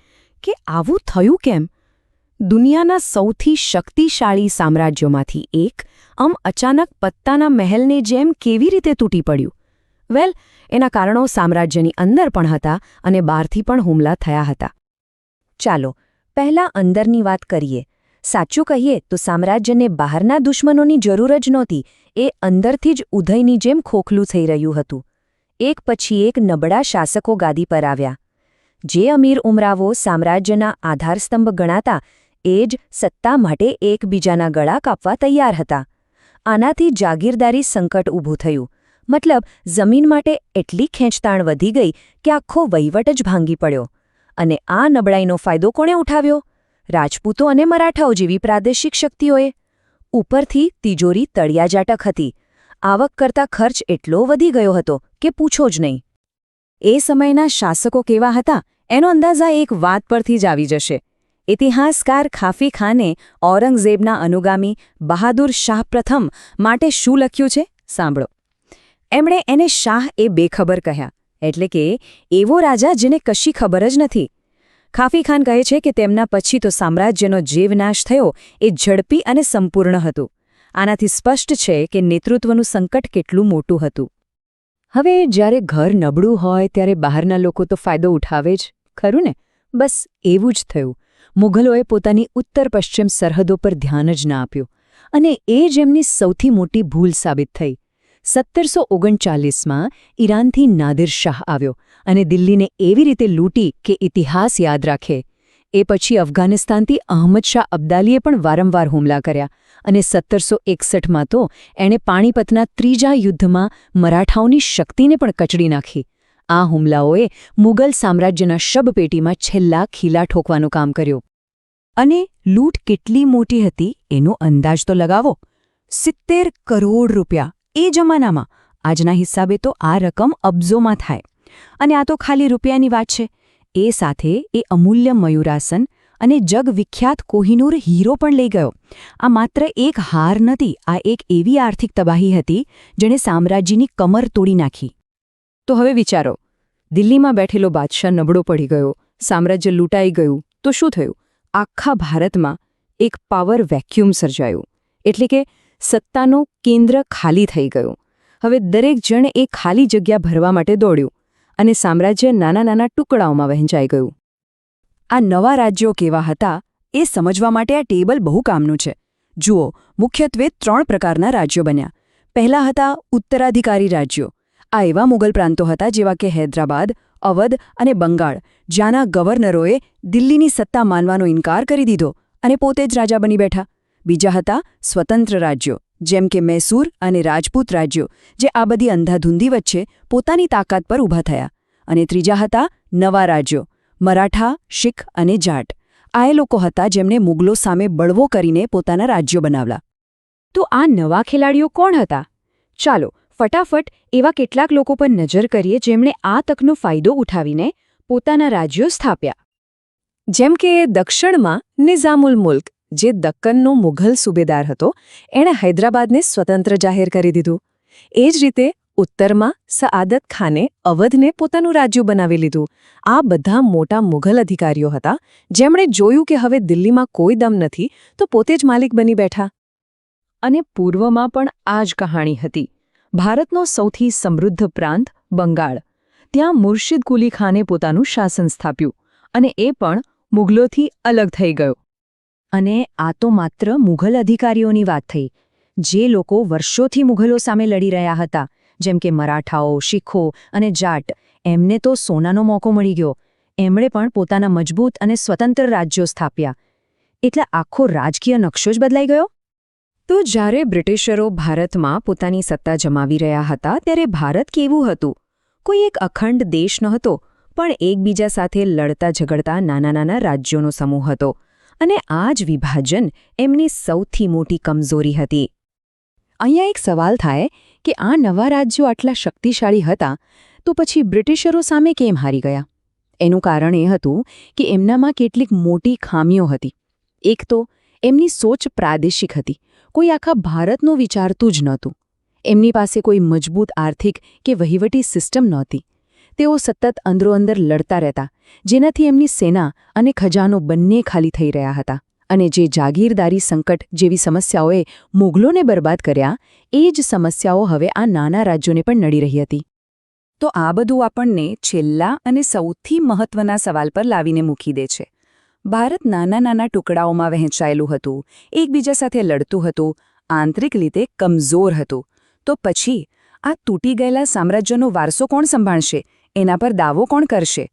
કે આવું થયું કેમ? દુનિયાના સૌથી શક્તિશાળી સામ્રાજ્યોમાંથી એક આમ અચાનક પત્તાના મહેલને જેમ કેવી રીતે તૂટી પડ્યું? વેલ, એના કારણો સામ્રાજ્યની અંદર પણ હતા અને બહારથી પણ હુમલા થયા હતા. ચાલો પહેલા અંદરની વાત કરીએ. સાચું કહીએ તો સામ્રાજ્યને બહારના દુશ્મનોની જરૂર જ નહોતી, એ અંદરથી જ ઉધઈની જેમ ખોખલું થઈ રહ્યું હતું. એક પછી એક નબળા શાસકો ગાદી પર આવ્યા. જે અમીર ઉમરાવો સામ્રાજ્યના આધારસ્તંભ ગણાતા એ જ સત્તા માટે એકબીજાના ગળા કાપવા તૈયાર હતા. આનાથી જાગીરદારી સંકટ ઊભું થયું. મતલબ જમીન માટે એટલી ખેંચતાણ વધી ગઈ કે આખો વહીવટ જ ભાંગી પડ્યો. અને આ નબળાઈનો ફાયદો કોણે ઉઠાવ્યો? રાજપૂતો અને મરાઠાઓ જેવી પ્રાદેશિક શક્તિઓએ. ઉપરથી તિજોરી તળિયાજાટક હતી. આવક કરતા ખર્ચ એટલો વધી ગયો હતો કે પૂછો જ નહીં. એ સમયના શાસકો કેવા હતા એનો અંદાજ આ એક વાત પરથી જ આવી જશે. ઇતિહાસકાર ખાફી ખાને ઔરંગઝેબના અનુગામી બહાદુર શાહ પ્રથમ માટે શું લખ્યું છે સાંભળો. એમણે એને શાહ એ બેખબર કહ્યા, એટલે કે એવો રાજા જેને કશી ખબર જ નથી. ખાફી ખાન કહે છે કે તેમના પછી તો સામ્રાજ્યનો જે વિનાશ થયો એ ઝડપી અને સંપૂર્ણ હતું. આનાથી સ્પષ્ટ છે કે નેતૃત્વનું સંકટ કેટલું મોટું હતું. હવે જ્યારે ઘર નબળું હોય ત્યારે બહારના લોકો તો ફાયદો ઉઠાવે જ, ખરું ને? બસ એવું જ થયું. મુઘલોએ પોતાની ઉત્તર-પશ્ચિમ સરહદો પર ધ્યાન જ ના આપ્યું અને એ જ એમની સૌથી મોટી ભૂલ સાબિત થઈ. 1739માં ઈરાનથી નાદિર શાહ આવ્યો અને દિલ્હીને એવી રીતે લૂંટી કે ઇતિહાસ યાદ રાખે. એ પછી અફઘાનિસ્તાનથી અહમદ શાહ અબ્દાલીએ પણ વારંવાર હુમલા કર્યા અને 1761માં તો એણે પાણીપતના ત્રીજા યુદ્ધમાં મરાઠાઓની શક્તિને પણ કચડી નાખી. આ હુમલાઓએ મુગલ સામ્રાજ્યના શબપેટીમાં છેલ્લા ખીલા ઠોકવાનું કામ કર્યું. અને લૂંટ કેટલી મોટી હતી એનો અંદાજ તો લગાવો. 70 કરોડ રૂપિયા. એ જમાનામાં આજના હિસાબે તો આ રકમ અબજોમાં થાય. અને આ તો ખાલી રૂપિયાની વાત છે. એ સાથે એ અમૂલ્ય મયુરાસન અને જગવિખ્યાત કોહિનૂર હીરો પણ લઈ ગયો. આ માત્ર એક હાર નથી, આ એક એવી આર્થિક તબાહી હતી જેણે સામ્રાજ્યની કમર તોડી નાખી. તો હવે વિચારો, દિલ્હીમાં બેઠેલો બાદશાહ નબળો પડી ગયો, સામ્રાજ્ય લૂંટાઈ ગયું, તો શું થયું? આખા ભારતમાં એક પાવર વેક્યુમ સર્જાયું. એટલે કે સત્તાનું કેન્દ્ર ખાલી થઈ ગયું. હવે દરેક જણ એ ખાલી જગ્યા ભરવા માટે દોડ્યું અને સામ્રાજ્ય નાના નાના ટુકડાઓમાં વહેંચાઈ ગયું. આ નવા રાજ્યો કેવા હતા એ સમજવા માટે આ ટેબલ બહુ કામનું છે. જુઓ, મુખ્યત્વે 3 પ્રકારના રાજ્યો બન્યા. પહેલા હતા ઉત્તરાધિકારી રાજ્યો. આ એવા મુગલ પ્રાંતો હતા જેવા કે હૈદરાબાદ, અવધ અને બંગાળ, જ્યાંના ગવર્નરોએ દિલ્હીની સત્તા માનવાનો ઇનકાર કરી દીધો અને પોતે જ રાજા બની બેઠા. બીજા હતા સ્વતંત્ર રાજ્યો, જેમ કે મૈસૂર અને રાજપૂત રાજ્યો, જે આ બધી અંધાધૂંધી વચ્ચે પોતાની તાકાત પર ઊભા થયા. અને ત્રીજા હતા નવા રાજ્યો, મરાઠા, શીખ અને જાટ. આ એ લોકો હતા જેમણે મુગલો સામે બળવો કરીને પોતાના રાજ્યો બનાવલા. તો આ નવા ખેલાડીઓ કોણ હતા? ચાલો ફટાફટ એવા કેટલાક લોકો પર નજર કરીએ જેમણે આ તકનો ફાયદો ઉઠાવીને પોતાના રાજ્યો સ્થાપ્યા. જેમ કે દક્ષિણમાં નિઝામુલ મુલ્ક, જે દક્કનનો મુઘલ સુબેદાર હતો, એણે હૈદરાબાદને સ્વતંત્ર જાહેર કરી દીધું. એ જ રીતે ઉત્તરમાં સઆદત ખાને અવધને પોતાનું રાજ્ય બનાવી લીધું. આ બધા મોટા મુઘલ અધિકારીઓ હતા જેમણે જોયું કે હવે દિલ્હીમાં કોઈ દમ નથી તો પોતે જ માલિક બની બેઠા. અને પૂર્વમાં પણ આ જ કહાણી હતી. ભારતનો સૌથી સમૃદ્ધ પ્રાંત બંગાળ, ત્યાં મુર્શિદ કુલી ખાને પોતાનું શાસન સ્થાપ્યું અને એ પણ મુઘલોથી અલગ થઈ ગયો. અને આ તો માત્ર મુઘલ અધિકારીઓની વાત થઈ. જે લોકો વર્ષોથી મુઘલો સામે લડી રહ્યા હતા, જેમ કે મરાઠાઓ, શીખો અને જાટ, એમને તો સોનાનો મોકો મળી ગયો. એમણે પણ પોતાના મજબૂત અને સ્વતંત્ર રાજ્યો સ્થાપ્યા. એટલે આખો રાજકીય નકશો જ બદલાઈ ગયો. તો જ્યારે બ્રિટિશરો ભારતમાં પોતાની સત્તા જમાવી રહ્યા હતા ત્યારે ભારત કેવું હતું? કોઈ એક અખંડ દેશ નહોતો, પણ એકબીજા સાથે લડતા ઝઘડતા નાના નાના રાજ્યોનો સમૂહ હતો. અને આ જ વિભાજન એમની સૌથી મોટી કમજોરી હતી. અહીંયા એક સવાલ થાય કે આ નવા રાજ્યો આટલા શક્તિશાળી હતા તો પછી બ્રિટિશરો સામે કેમ હારી ગયા? એનું કારણ એ હતું કે એમનામાં કેટલીક મોટી ખામીઓ હતી. એક તો એમની સોચ પ્રાદેશિક હતી. કોઈ આખા ભારતનું વિચારતું જ નહોતું. એમની પાસે કોઈ મજબૂત આર્થિક કે વહીવટી સિસ્ટમ નહોતી. તેઓ સતત અંદરોઅંદર લડતા રહેતા, જેનાથી એમની સેના અને ખજાનો બંને ખાલી થઈ રહ્યા હતા. અને જે જાગીરદારી સંકટ જેવી સમસ્યાઓએ મુઘલોને બરબાદ કર્યા, એ જ સમસ્યાઓ હવે આ નાના રાજ્યોને પણ નડી રહી હતી. તો આ બધું આપણને છેલ્લા અને સૌથી મહત્વના સવાલ પર લાવીને મૂકી દે છે. ભારત નાના નાના ટુકડાઓમાં વહેંચાયેલું હતું, એકબીજા સાથે લડતું હતું, આંતરિક રીતે કમજોર હતું. તો પછી આ તૂટી ગયેલા સામ્રાજ્યનો વારસો કોણ સંભાળશે? એના પર દાવો કોણ કરશે?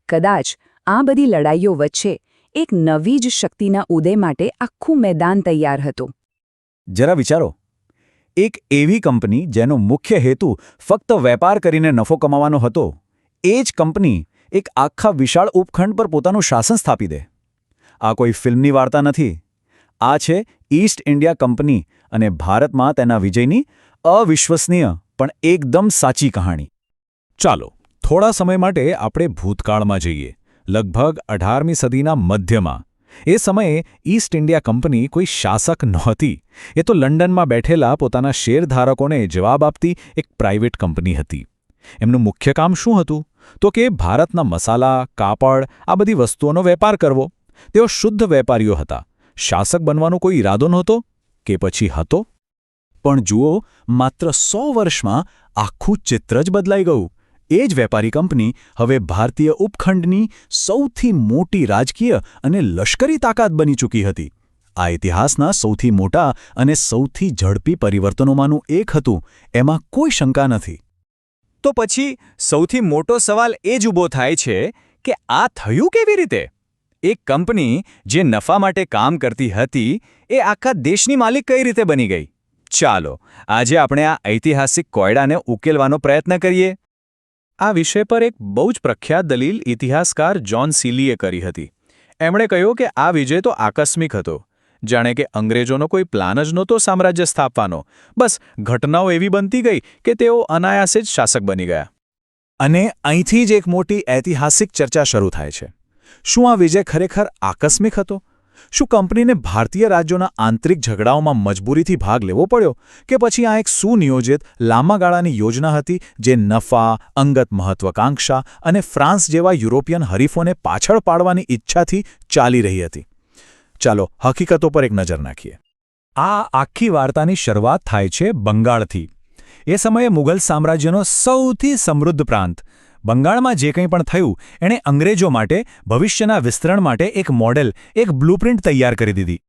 કદાચ આ બધી લડાઈઓ વચ્ચે એક નવી જ શક્તિના ઉદય માટે આખું મેદાન તૈયાર હતું. જરા વિચારો, એક એવી કંપની જેનો મુખ્ય હેતુ ફક્ત વેપાર કરીને નફો કમાવાનો હતો, એ જ કંપની એક આખા વિશાળ ઉપખંડ પર પોતાનું શાસન સ્થાપી દે. આ કોઈ ફિલ્મની વાર્તા નથી. આ છે ઈસ્ટ ઇન્ડિયા કંપની અને ભારતમાં તેના વિજયની અવિશ્વસનીય પણ એકદમ સાચી કહાણી. ચાલો થોડા સમય માટે આપણે ભૂતકાળમાં જઈએ, લગભગ 18મી સદીના મધ્યમાં. એ સમયે ઈસ્ટ ઇન્ડિયા કંપની કોઈ શાસક નહોતી. એ તો લંડનમાં બેઠેલા પોતાના શેરધારકોને જવાબ આપતી એક પ્રાઇવેટ કંપની હતી. એમનું મુખ્ય કામ શું હતું? તો કે ભારતના મસાલા, કાપડ આ બધી વસ્તુઓનો વેપાર કરવો. તેઓ શુદ્ધ વેપારીઓ હતા. શાસક બનવાનો કોઈ ઈરાદો નહોતો કે પછી હતો? પણ જુઓ, માત્ર 100 વર્ષમાં આખું ચિત્ર જ બદલાઈ ગયું. એ જ વેપારી કંપની હવે ભારતીય ઉપખંડની સૌથી મોટી રાજકીય અને લશ્કરી તાકાત બની ચૂકી હતી. આ ઇતિહાસના સૌથી મોટા અને સૌથી ઝડપી પરિવર્તનોમાંનું એક હતું, એમાં કોઈ શંકા નથી. તો પછી સૌથી મોટો સવાલ એ જ ઊભો થાય છે કે આ થયું કેવી રીતે? એક કંપની જે નફા માટે કામ કરતી હતી, એ આખા દેશની માલિક કઈ રીતે બની ગઈ? ચાલો આજે આપણે આ ઐતિહાસિક કોયડાને ઉકેલવાનો પ્રયત્ન કરીએ. આ વિષય પર એક બહુ જ પ્રખ્યાત દલીલ ઇતિહાસકાર જ્હોન સીલીએ કરી હતી. એમણે કહ્યું કે આ વિજય તો આકસ્મિક હતો, જાણે કે અંગ્રેજોનો કોઈ પ્લાન જ નહોતો સામ્રાજ્ય સ્થાપવાનો. બસ ઘટનાઓ એવી બનતી ગઈ કે તેઓ અનાયાસે જ શાસક બની ગયા. અને અહીંથી જ એક મોટી ઐતિહાસિક ચર્ચા શરૂ થાય છે. શું આ વિજય ખરેખર આકસ્મિક હતો? શું કંપનીને ભારતીય રાજ્યોના આંતરિક ઝઘડાઓમાં મજબૂરીથી ભાગ લેવો પડ્યો, કે પછી આ એક સુનિયોજિત લાંબા ગાળાની યોજના હતી જે નફા, અંગત મહત્વાકાંક્ષા અને ફ્રાન્સ જેવા યુરોપિયન હરીફોને પાછળ પાડવાની ઈચ્છાથી ચાલી રહી હતી? ચાલો હકીકતો પર એક નજર નાખીએ. આ આખી વાર્તાની શરૂઆત થાય છે બંગાળથી. એ સમયે મુઘલ સામ્રાજ્યનો સૌથી સમૃદ્ધ પ્રાંત. બંગાળમાં જે કંઈ પણ થયું એણે અંગ્રેજો માટે ભવિષ્યના વિસ્તરણ માટે એક મોડેલ, એક બ્લુપ્રિન્ટ તૈયાર કરી દીધી.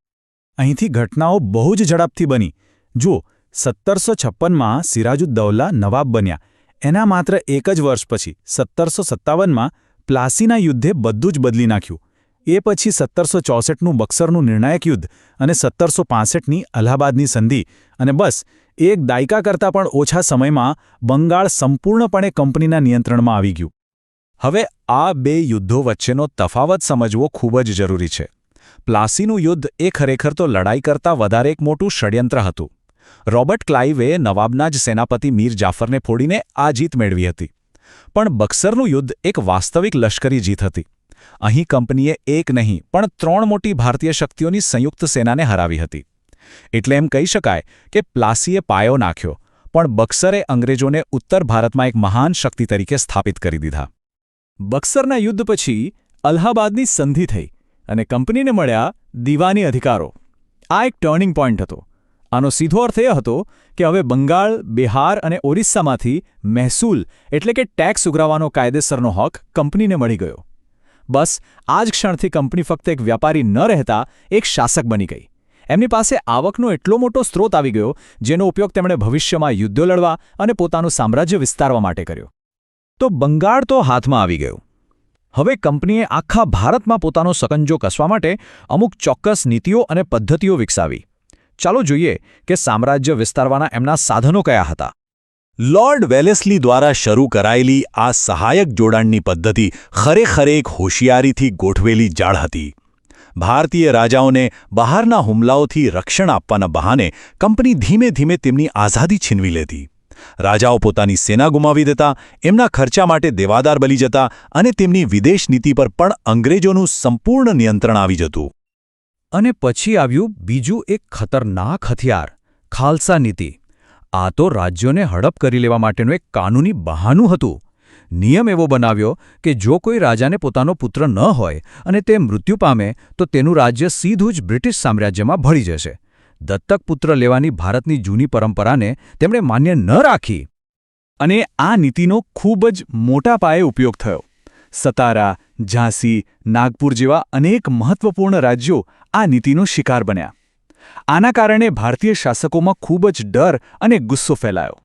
અહીંથી ઘટનાઓ બહુ જ ઝડપથી બની. જુઓ, 1756માં સિરાજુદ્દૌલા નવાબ બન્યા. એના માત્ર એક જ વર્ષ પછી 1757માં પ્લાસીના યુદ્ધે બધું જ બદલી નાખ્યું. એ પછી 1764નું બક્સરનું નિર્ણાયક યુદ્ધ અને 1765ની અલ્હાબાદની સંધિ, અને બસ એક દાયકા કરતાં પણ ઓછા સમયમાં બંગાળ સંપૂર્ણપણે કંપનીના નિયંત્રણમાં આવી ગયું. હવે આ બે યુદ્ધો વચ્ચેનો તફાવત સમજવો ખૂબ જ જરૂરી છે. પ્લાસીનું યુદ્ધ એ ખરેખર તો લડાઈ કરતાં વધારે એક મોટું ષડયંત્ર હતું. રોબર્ટ ક્લાઇવે નવાબના જ સેનાપતિ મીર જાફરને ફોડીને આ જીત મેળવી હતી. પણ બક્સરનું યુદ્ધ એક વાસ્તવિક લશ્કરી જીત હતી. અહીં કંપનીએ એક નહીં પણ 3 મોટી ભારતીય શક્તિઓની સંયુક્ત સેનાને હરાવી હતી. એટલે એમ કહી શકાય કે પ્લાસીએ પાયો નાખ્યો, પણ બક્સરે અંગ્રેજોને ઉત્તર ભારતમાં એક મહાન શક્તિ તરીકે સ્થાપિત કરી દીધા. બક્સરના યુદ્ધ પછી અલ્હાબાદની સંધિ થઈ અને કંપનીને મળ્યા દીવાની અધિકારો. આ એક ટર્નિંગ પોઈન્ટ હતો. આનો સીધો અર્થ એ હતો કે હવે બંગાળ, બિહાર અને ઓરિસ્સામાંથી મહેસૂલ એટલે કે ટેક્સ ઉઘરાવવાનો કાયદેસરનો હક કંપનીને મળી ગયો. બસ આ જ ક્ષણથી કંપની ફક્ત એક વ્યાપારી ન રહેતા એક શાસક બની ગઈ. એમની પાસે આવકનો એટલો મોટો સ્ત્રોત આવી ગયો જેનો ઉપયોગ તેમણે ભવિષ્યમાં યુદ્ધો લડવા અને પોતાનું સામ્રાજ્ય વિસ્તારવા માટે કર્યો. તો બંગાળ તો હાથમાં આવી ગયું. હવે કંપનીએ આખા ભારતમાં પોતાનો સકંજો કસવા માટે અમુક ચોક્કસ નીતિઓ અને પદ્ધતિઓ વિકસાવી. ચાલો જોઈએ કે સામ્રાજ્ય વિસ્તારવાના એમના સાધનો કયા હતા. લોર્ડ વેલેસ્લી દ્વારા શરૂ કરાયેલી આ સહાયક જોડાણની પદ્ધતિ ખરેખર એક હોશિયારીથી ગોઠવેલી જાળ હતી. ભારતીય રાજાઓને બહારના હુમલાઓથી રક્ષણ આપવાના બહાને કંપની ધીમે ધીમે તેમની આઝાદી છીનવી લેતી. રાજાઓ પોતાની સેના ગુમાવી દેતા, એમના ખર્ચા માટે દેવાદાર બની જતા અને તેમની વિદેશ નીતિ પર પણ અંગ્રેજોનું સંપૂર્ણ નિયંત્રણ આવી જતું. અને પછી આવ્યું બીજું એક ખતરનાક હથિયાર, ખાલસા નીતિ. આ તો રાજ્યોને હડપ કરી લેવા માટેનું એક કાનૂની બહાનું હતું. નિયમ એવો બનાવ્યો કે જો કોઈ રાજાને પોતાનો પુત્ર ન હોય અને તે મૃત્યુ પામે તો તેનું રાજ્ય સીધું જ બ્રિટિશ સામ્રાજ્યમાં ભળી જશે. દત્તક પુત્ર લેવાની ભારતની જૂની પરંપરાને તેમણે માન્ય ન રાખી. અને આ નીતિનો ખૂબ જ મોટા પાયે ઉપયોગ થયો. સતારા, ઝાંસી, નાગપુર જેવા અનેક મહત્વપૂર્ણ રાજ્યો આ નીતિનો શિકાર બન્યા. આના કારણે ભારતીય શાસકોમાં ખૂબ જ ડર અને ગુસ્સો ફેલાયો.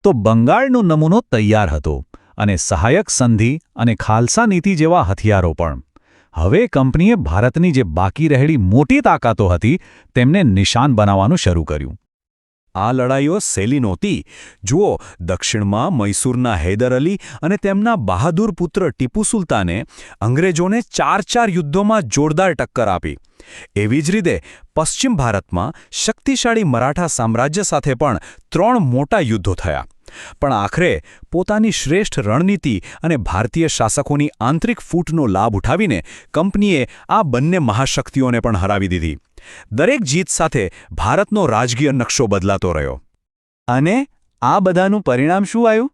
તો બંગાળનો નમૂનો તૈયાર હતો, અને સહાયક સંધિ અને ખાલસા નીતિ જેવા હથિયારો પણ. હવે કંપનીએ ભારતની જે બાકી રહેલી મોટી તાકાતો હતી તેમને નિશાન બનાવવાનું શરૂ કર્યું. આ લડાઈઓ સહેલી નહોતી. જુઓ, દક્ષિણમાં મૈસૂરના હૈદર અલી અને તેમના બહાદુર પુત્ર ટીપુ સુલતાને અંગ્રેજોને 4 યુદ્ધોમાં જોરદાર ટક્કર આપી. એવી જ રીતે પશ્ચિમ ભારતમાં શક્તિશાળી મરાઠા સામ્રાજ્ય સાથે પણ 3 મોટા યુદ્ધો થયા. પણ આખરે પોતાની શ્રેષ્ઠ રણનીતિ અને ભારતીય શાસકોની આંતરિક ફૂટનો લાભ ઉઠાવીને કંપનીએ આ બંને મહાશક્તિઓને પણ હરાવી દીધી. દરેક જીત સાથે ભારતનો રાજકીય નકશો બદલાતો રહ્યો. અને આ બધાનું પરિણામ શું આવ્યું?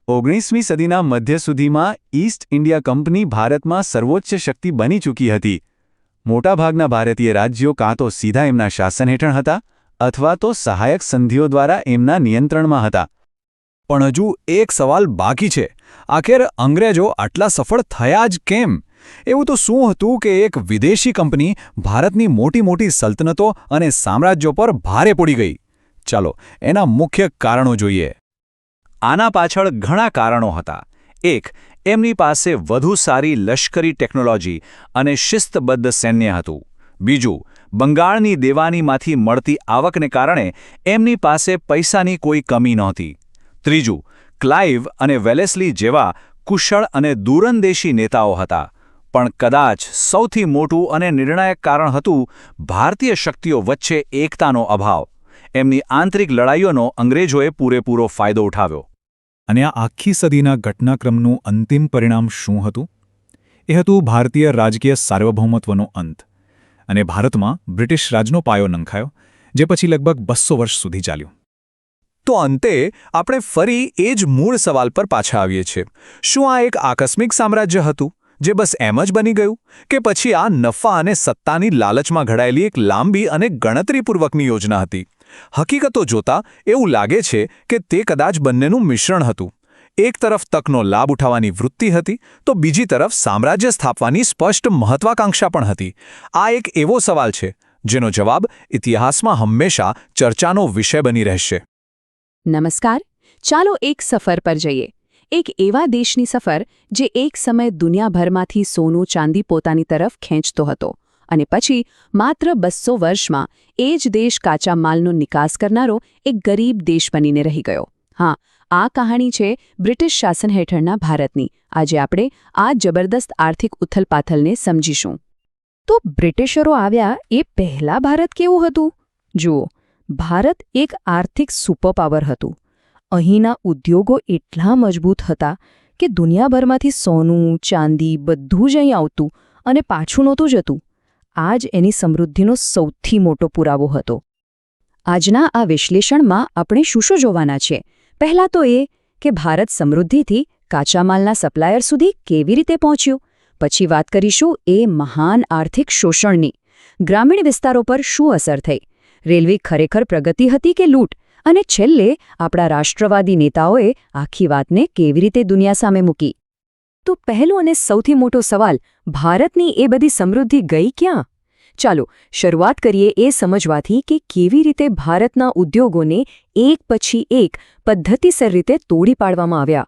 19મી સદીના મધ્ય સુધીમાં ઈસ્ટ ઇન્ડિયા કંપની ભારતમાં સર્વોચ્ચ શક્તિ બની ચૂકી હતી. મોટાભાગના ભારતીય રાજ્યો કાં તો સીધા એમના શાસન હેઠળ હતા અથવા તો સહાયક સંધિઓ દ્વારા એમના નિયંત્રણમાં હતા. પણ હજુ એક સવાલ બાકી છે. આખરે અંગ્રેજો આટલા સફળ થયા જ કેમ? એવું તો શું હતું કે એક વિદેશી કંપની ભારતની મોટી સલ્તનતો અને સામ્રાજ્યો પર ભારે પડી ગઈ? ચાલો એના મુખ્ય કારણો જોઈએ. આના પાછળ ઘણા કારણો હતા. એક, એમની પાસે વધુ સારી લશ્કરી ટેકનોલોજી અને શિસ્તબદ્ધ સૈન્ય હતું. બીજું, બંગાળની દેવાનીમાંથી મળતી આવકને કારણે એમની પાસે પૈસાની કોઈ કમી નહોતી. ત્રીજું, ક્લાઇવ અને વેલેસ્લી જેવા કુશળ અને દૂરંદેશી નેતાઓ હતા. પણ કદાચ સૌથી મોટું અને નિર્ણાયક કારણ હતું ભારતીય શક્તિઓ વચ્ચે એકતાનો અભાવ. એમની આંતરિક લડાઈઓનો અંગ્રેજોએ પૂરેપૂરો ફાયદો ઉઠાવ્યો. અને આ આખી સદીના ઘટનાક્રમનું અંતિમ પરિણામ શું હતું? એ હતું ભારતીય રાજકીય સાર્વભૌમત્વનો અંત. અને ભારતમાં બ્રિટિશ રાજનો પાયો નંખાયો, જે પછી લગભગ 200 વર્ષ સુધી ચાલ્યું. તો અંતે આપણે ફરી એ જ મૂળ સવાલ પર પાછા આવીએ છીએ. શું આ એક આકસ્મિક સામ્રાજ્ય હતું જે બસ એમ જ બની ગયું, કે પછી આ નફા અને સત્તાની લાલચમાં ઘડાયેલી એક લાંબી અને ગણતરીપૂર્વકની યોજના હતી? હકીકતો જોતા એવું લાગે છે કે તે કદાચ બંનેનું મિશ્રણ હતું. એક તરફ તકનો લાભ ઉઠાવવાની વૃત્તિ હતી, તો બીજી તરફ સામ્રાજ્ય સ્થાપવાની સ્પષ્ટ મહત્વાકાંક્ષા પણ હતી. આ એક એવો સવાલ છે જેનો જવાબ ઇતિહાસમાં હંમેશા ચર્ચાનો વિષય બની રહેશે. નમસ્કાર, ચાલો એક સફર પર જઈએ. એક એવા દેશની સફર જે એક સમય દુનિયાભરમાંથી સોનું ચાંદી પોતાની તરફ ખેંચતો હતો અને પછી માત્ર 200 વર્ષમાં એ જ દેશ કાચા માલનો નિકાસ કરનારો એક ગરીબ દેશ બનીને રહી ગયો. હા, આ કહાણી છે બ્રિટિશ શાસન હેઠળના ભારતની. આજે આપણે આ જબરદસ્ત આર્થિક ઉથલપાથલને સમજીશું. તો બ્રિટિશરો આવ્યા એ પહેલા ભારત કેવું હતું? જુઓ, ભારત એક આર્થિક સુપરપાવર હતું. અહીંના ઉદ્યોગો એટલા મજબૂત હતા કે દુનિયાભરમાંથી સોનું, ચાંદી બધું જ અહીં આવતું અને પાછું નહોતું જતું. આ જ એની સમૃદ્ધિનો સૌથી મોટો પુરાવો હતો. આજના આ વિશ્લેષણમાં આપણે શું જોવાના છે? પહેલાં તો એ કે ભારત સમૃદ્ધિથી કાચા માલના સપ્લાયર સુધી કેવી રીતે પહોંચ્યું. પછી વાત કરીશું એ મહાન આર્થિક શોષણની. ગ્રામીણ વિસ્તારો પર શું અસર થઈ? રેલવે ખરેખર પ્રગતિ હતી કે લૂંટ? અને છેલ્લે આપણા રાષ્ટ્રવાદી નેતાઓએ આખી વાતને કેવી રીતે દુનિયા સામે મૂકી? તો પહેલો અને સૌથી મોટો સવાલ, ભારતની એ બધી સમૃદ્ધિ ગઈ ક્યાં? ચાલો શરૂઆત કરીએ એ સમજવાથી કે કેવી રીતે ભારતના ઉદ્યોગોને એક પછી એક પદ્ધતિસર રીતે તોડી પાડવામાં આવ્યા.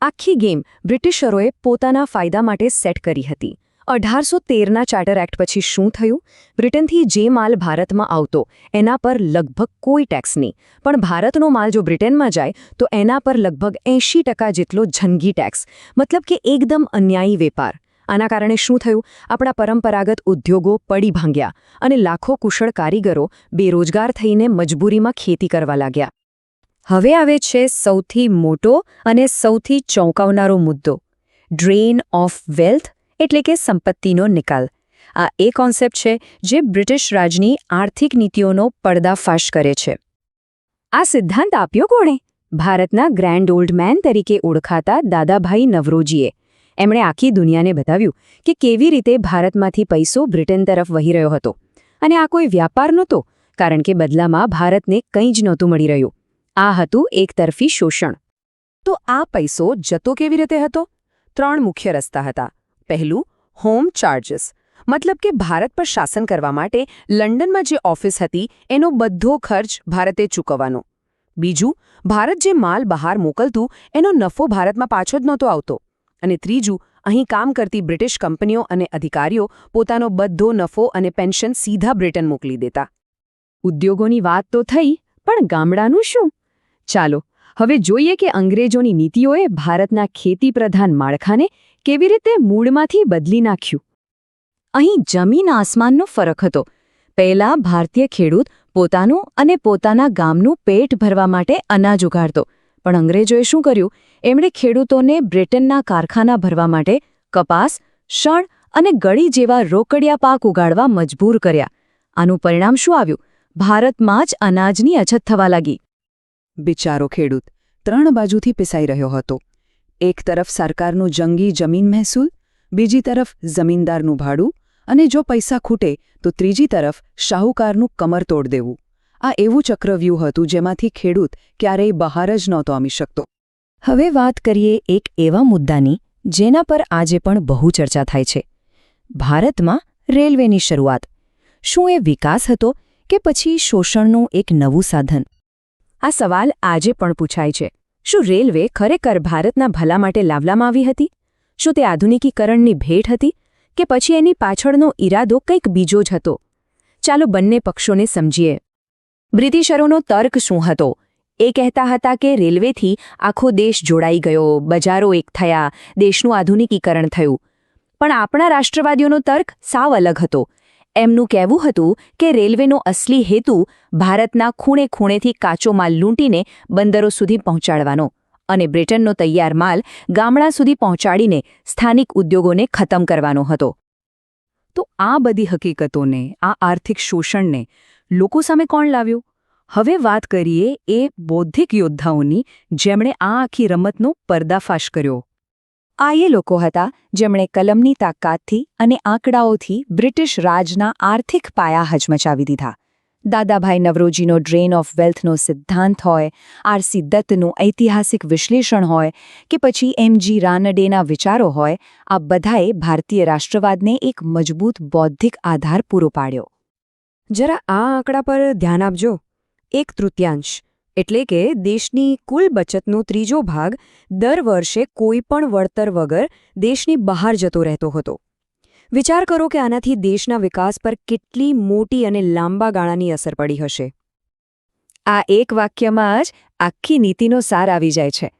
આખી ગેમ બ્રિટિશરોએ પોતાના ફાયદા માટે સેટ કરી હતી. 1813ના ચાર્ટર એક્ટ પછી શું થયું? બ્રિટનથી જે માલ ભારતમાં આવતો એના પર લગભગ કોઈ ટેક્સ નહીં, પણ ભારતનો માલ જો બ્રિટનમાં જાય તો એના પર લગભગ 80% જેટલો જંગી ટેક્સ. મતલબ કે એકદમ અન્યાયી વેપાર. આના કારણે શું થયું? આપણા પરંપરાગત ઉદ્યોગો પડી ભાંગ્યા અને લાખો કુશળ કારીગરો બેરોજગાર થઈને મજબૂરીમાં ખેતી કરવા લાગ્યા. હવે આવે છે સૌથી મોટો અને સૌથી ચોંકાવનારો મુદ્દો, ડ્રેન ઓફ વેલ્થ, એટલે કે સંપત્તિનો નિકાલ. આ એ કોન્સેપ્ટ છે જે બ્રિટિશ રાજની આર્થિક નીતિઓનો પર્દાફાશ કરે છે. આ સિદ્ધાંત આપ્યો કોણે? ભારતના ગ્રેન્ડ ઓલ્ડ મેન તરીકે ઓળખાતા દાદાભાઈ નવરોજીએ. એમણે આખી દુનિયાને બતાવ્યું કે કેવી રીતે ભારતમાંથી પૈસો બ્રિટન તરફ વહી રહ્યો હતો. અને આ કોઈ વ્યાપાર નહોતો, કારણ કે બદલામાં ભારતને કંઈ જ નહોતું મળી રહ્યું. આ હતું એકતરફી શોષણ. તો આ પૈસો જતો કેવી રીતે હતો? 3 મુખ્ય રસ્તા હતા. પહેલું, હોમ ચાર્જીસ, મતલબ કે ભારત પર શાસન કરવા માટે લંડનમાં જે ઓફિસ હતી એનો બધો ખર્ચ ભારતે ચૂકવવાનો. બીજું, ભારત જે માલ બહાર મોકલતું એનો નફો ભારતમાં પાછો જ નહોતો આવતો. અને ત્રીજું, અહીં કામ કરતી બ્રિટિશ કંપનીઓ અને અધિકારીઓ પોતાનો બધો નફો અને પેન્શન સીધા બ્રિટન મોકલી દેતા. ઉદ્યોગોની વાત તો થઈ, પણ ગામડાનું શું? ચાલો હવે જોઈએ કે અંગ્રેજોની નીતિઓએ ભારતના ખેતીપ્રધાન માળખાને કેવી રીતે મૂળમાંથી બદલી નાખ્યું. અહીં જમીન આસમાનનો ફરક હતો. પહેલા ભારતીય ખેડૂત પોતાનું અને પોતાના ગામનું પેટ ભરવા માટે અનાજ ઉગાડતો, પણ અંગ્રેજોએ શું કર્યું? એમણે ખેડૂતોને બ્રિટનના કારખાના ભરવા માટે કપાસ, શણ અને ગળી જેવા રોકડિયા પાક ઉગાડવા મજબૂર કર્યા. આનું પરિણામ શું આવ્યું? ભારતમાં જ અનાજની અછત થવા લાગી. બિચારો ખેડૂત 3 બાજુથી પિસાઈ રહ્યો હતો. એક તરફ સરકારનું જંગી જમીન મહેસૂલ, બીજી તરફ જમીનદારનું ભાડું, અને જો પૈસા ખૂટે તો ત્રીજી તરફ શાહુકારનું કમર તોડ દેવું. આ એવું ચક્રવ્યૂહ હતું જેમાંથી ખેડૂત ક્યારેય બહાર જ નહોતો આવી શકતો. હવે વાત કરીએ એક એવા મુદ્દાની જેના પર આજે પણ બહુ ચર્ચા થાય છે. ભારતમાં રેલવેની શરૂઆત. શું એ વિકાસ હતો કે પછી શોષણનું એક નવું સાધન? આ સવાલ આજે પણ પૂછાય છે. શું રેલવે ખરેખર ભારતના ભલા માટે લાવવામાં આવી હતી? શું તે આધુનિકીકરણની ભેટ હતી કે પછી એની પાછળનો ઈરાદો કંઈક બીજો જ હતો? ચાલો બંને પક્ષોને સમજીએ. બ્રિટિશરોનો તર્ક શું હતો? એ કહેતા હતા કે રેલવેથી આખો દેશ જોડાઈ ગયો, બજારો એક થયા, દેશનું આધુનિકીકરણ થયું. પણ આપણા રાષ્ટ્રવાદીઓનો તર્ક સાવ અલગ હતો. એમનું કહેવું હતું કે રેલવેનો અસલી હેતુ ભારતના ખૂણે ખૂણેથી કાચો માલ લૂંટીને બંદરો સુધી પહોંચાડવાનો અને બ્રિટનનો તૈયાર માલ ગામડા સુધી પહોંચાડીને સ્થાનિક ઉદ્યોગોને ખતમ કરવાનો હતો. તો આ બધી હકીકતોને, આ આર્થિક શોષણને લોકો સામે કોણ લાવ્યું? હવે વાત કરીએ એ બૌદ્ધિક યોદ્ધાઓની જેમણે આ આખી રમતનો પર્દાફાશ કર્યો. આ એ લોકો હતા જેમણે કલમની તાકાતથી અને આંકડાઓથી બ્રિટિશ રાજના આર્થિક પાયા હચમચાવી દીધા. દાદાભાઈ નવરોજીનો ડ્રેન ઓફ વેલ્થનો સિદ્ધાંત હોય, આરસી દત્તનું ઐતિહાસિક વિશ્લેષણ હોય કે પછી એમજી રાનડેના વિચારો હોય, આ બધાએ ભારતીય રાષ્ટ્રવાદને એક મજબૂત બૌદ્ધિક આધાર પૂરો પાડ્યો. જરા આ આંકડા પર ધ્યાન આપજો. 1/3 એટલે કે દેશની કુલ બચતનો 3જો ભાગ દર વર્ષે કોઈપણ વળતર વગર દેશની બહાર જતો રહેતો હતો. વિચાર કરો કે આનાથી દેશના વિકાસ પર કેટલી મોટી અને લાંબા ગાળાની અસર પડી હશે. આ એક વાક્યમાં જ આખી નીતિનો સાર આવી જાય છે.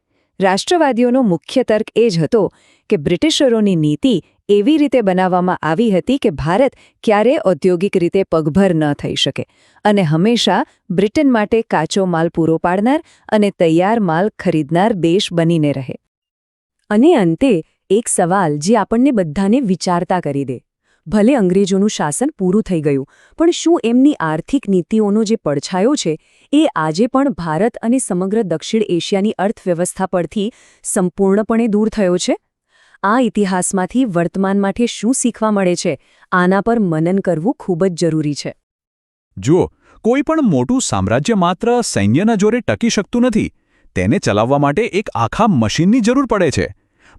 રાષ્ટ્રવાદીઓનો મુખ્ય તર્ક એ જ હતો કે બ્રિટિશરોની નીતિ એવી રીતે બનાવવામાં આવી હતી કે ભારત ક્યારે ઔદ્યોગિક રીતે પગભર ન થઈ શકે અને હંમેશા બ્રિટન માટે કાચો માલ પૂરો પાડનાર અને તૈયાર માલ ખરીદનાર દેશ બનીને રહે. અને અંતે એક સવાલ જે આપણને બધાને વિચારતા કરી દે. ભલે અંગ્રેજોનું શાસન પૂરું થઈ ગયું, પણ શું એમની આર્થિક નીતિઓનો જે પડછાયો છે એ આજે પણ ભારત અને સમગ્ર દક્ષિણ એશિયાની અર્થવ્યવસ્થા પરથી સંપૂર્ણપણે દૂર થયો છે? આ ઇતિહાસમાંથી વર્તમાન માટે શું શીખવા મળે છે? આના પર મનન કરવું ખૂબ જ જરૂરી છે. જુઓ, કોઈ પણ મોટું સામ્રાજ્ય માત્ર સૈન્યના જોરે ટકી શકતું નથી. તેને ચલાવવા માટે એક આખા મશીનની જરૂર પડે છે.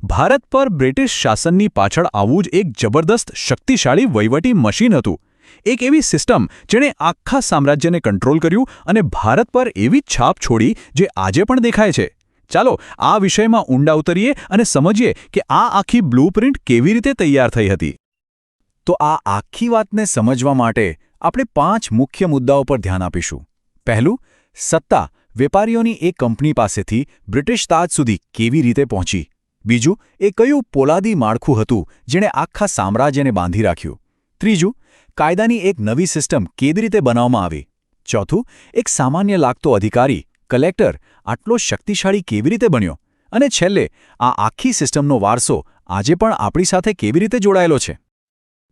ભારત પર બ્રિટિશ શાસનની પાછળ આવવું જ એક જબરદસ્ત શક્તિશાળી વહીવટી મશીન હતું. એક એવી સિસ્ટમ જેણે આખા સામ્રાજ્યને કંટ્રોલ કર્યું અને ભારત પર એવી છાપ છોડી જે આજે પણ દેખાય છે. ચાલો આ વિષયમાં ઊંડા ઉતરીએ અને સમજીએ કે આ આખી બ્લૂપ્રિન્ટ કેવી રીતે તૈયાર થઈ હતી. તો આ આખી વાતને સમજવા માટે આપણે 5 મુખ્ય મુદ્દાઓ પર ધ્યાન આપીશું. પહેલું, સત્તા વેપારીઓની એક કંપની પાસેથી બ્રિટિશ તાજ સુધી કેવી રીતે પહોંચી. બીજું, એ કયું પોલાદી માળખું હતું જેણે આખા સામ્રાજ્યને બાંધી રાખ્યું. ત્રીજું, કાયદાની એક નવી સિસ્ટમ કેવી રીતે બનાવવામાં આવી. ચોથું, એક સામાન્ય લાગતો અધિકારી કલેક્ટર આટલો શક્તિશાળી કેવી રીતે બન્યો. અને છેલ્લે, આ આખી સિસ્ટમનો વારસો આજે પણ આપણી સાથે કેવી રીતે જોડાયેલો છે.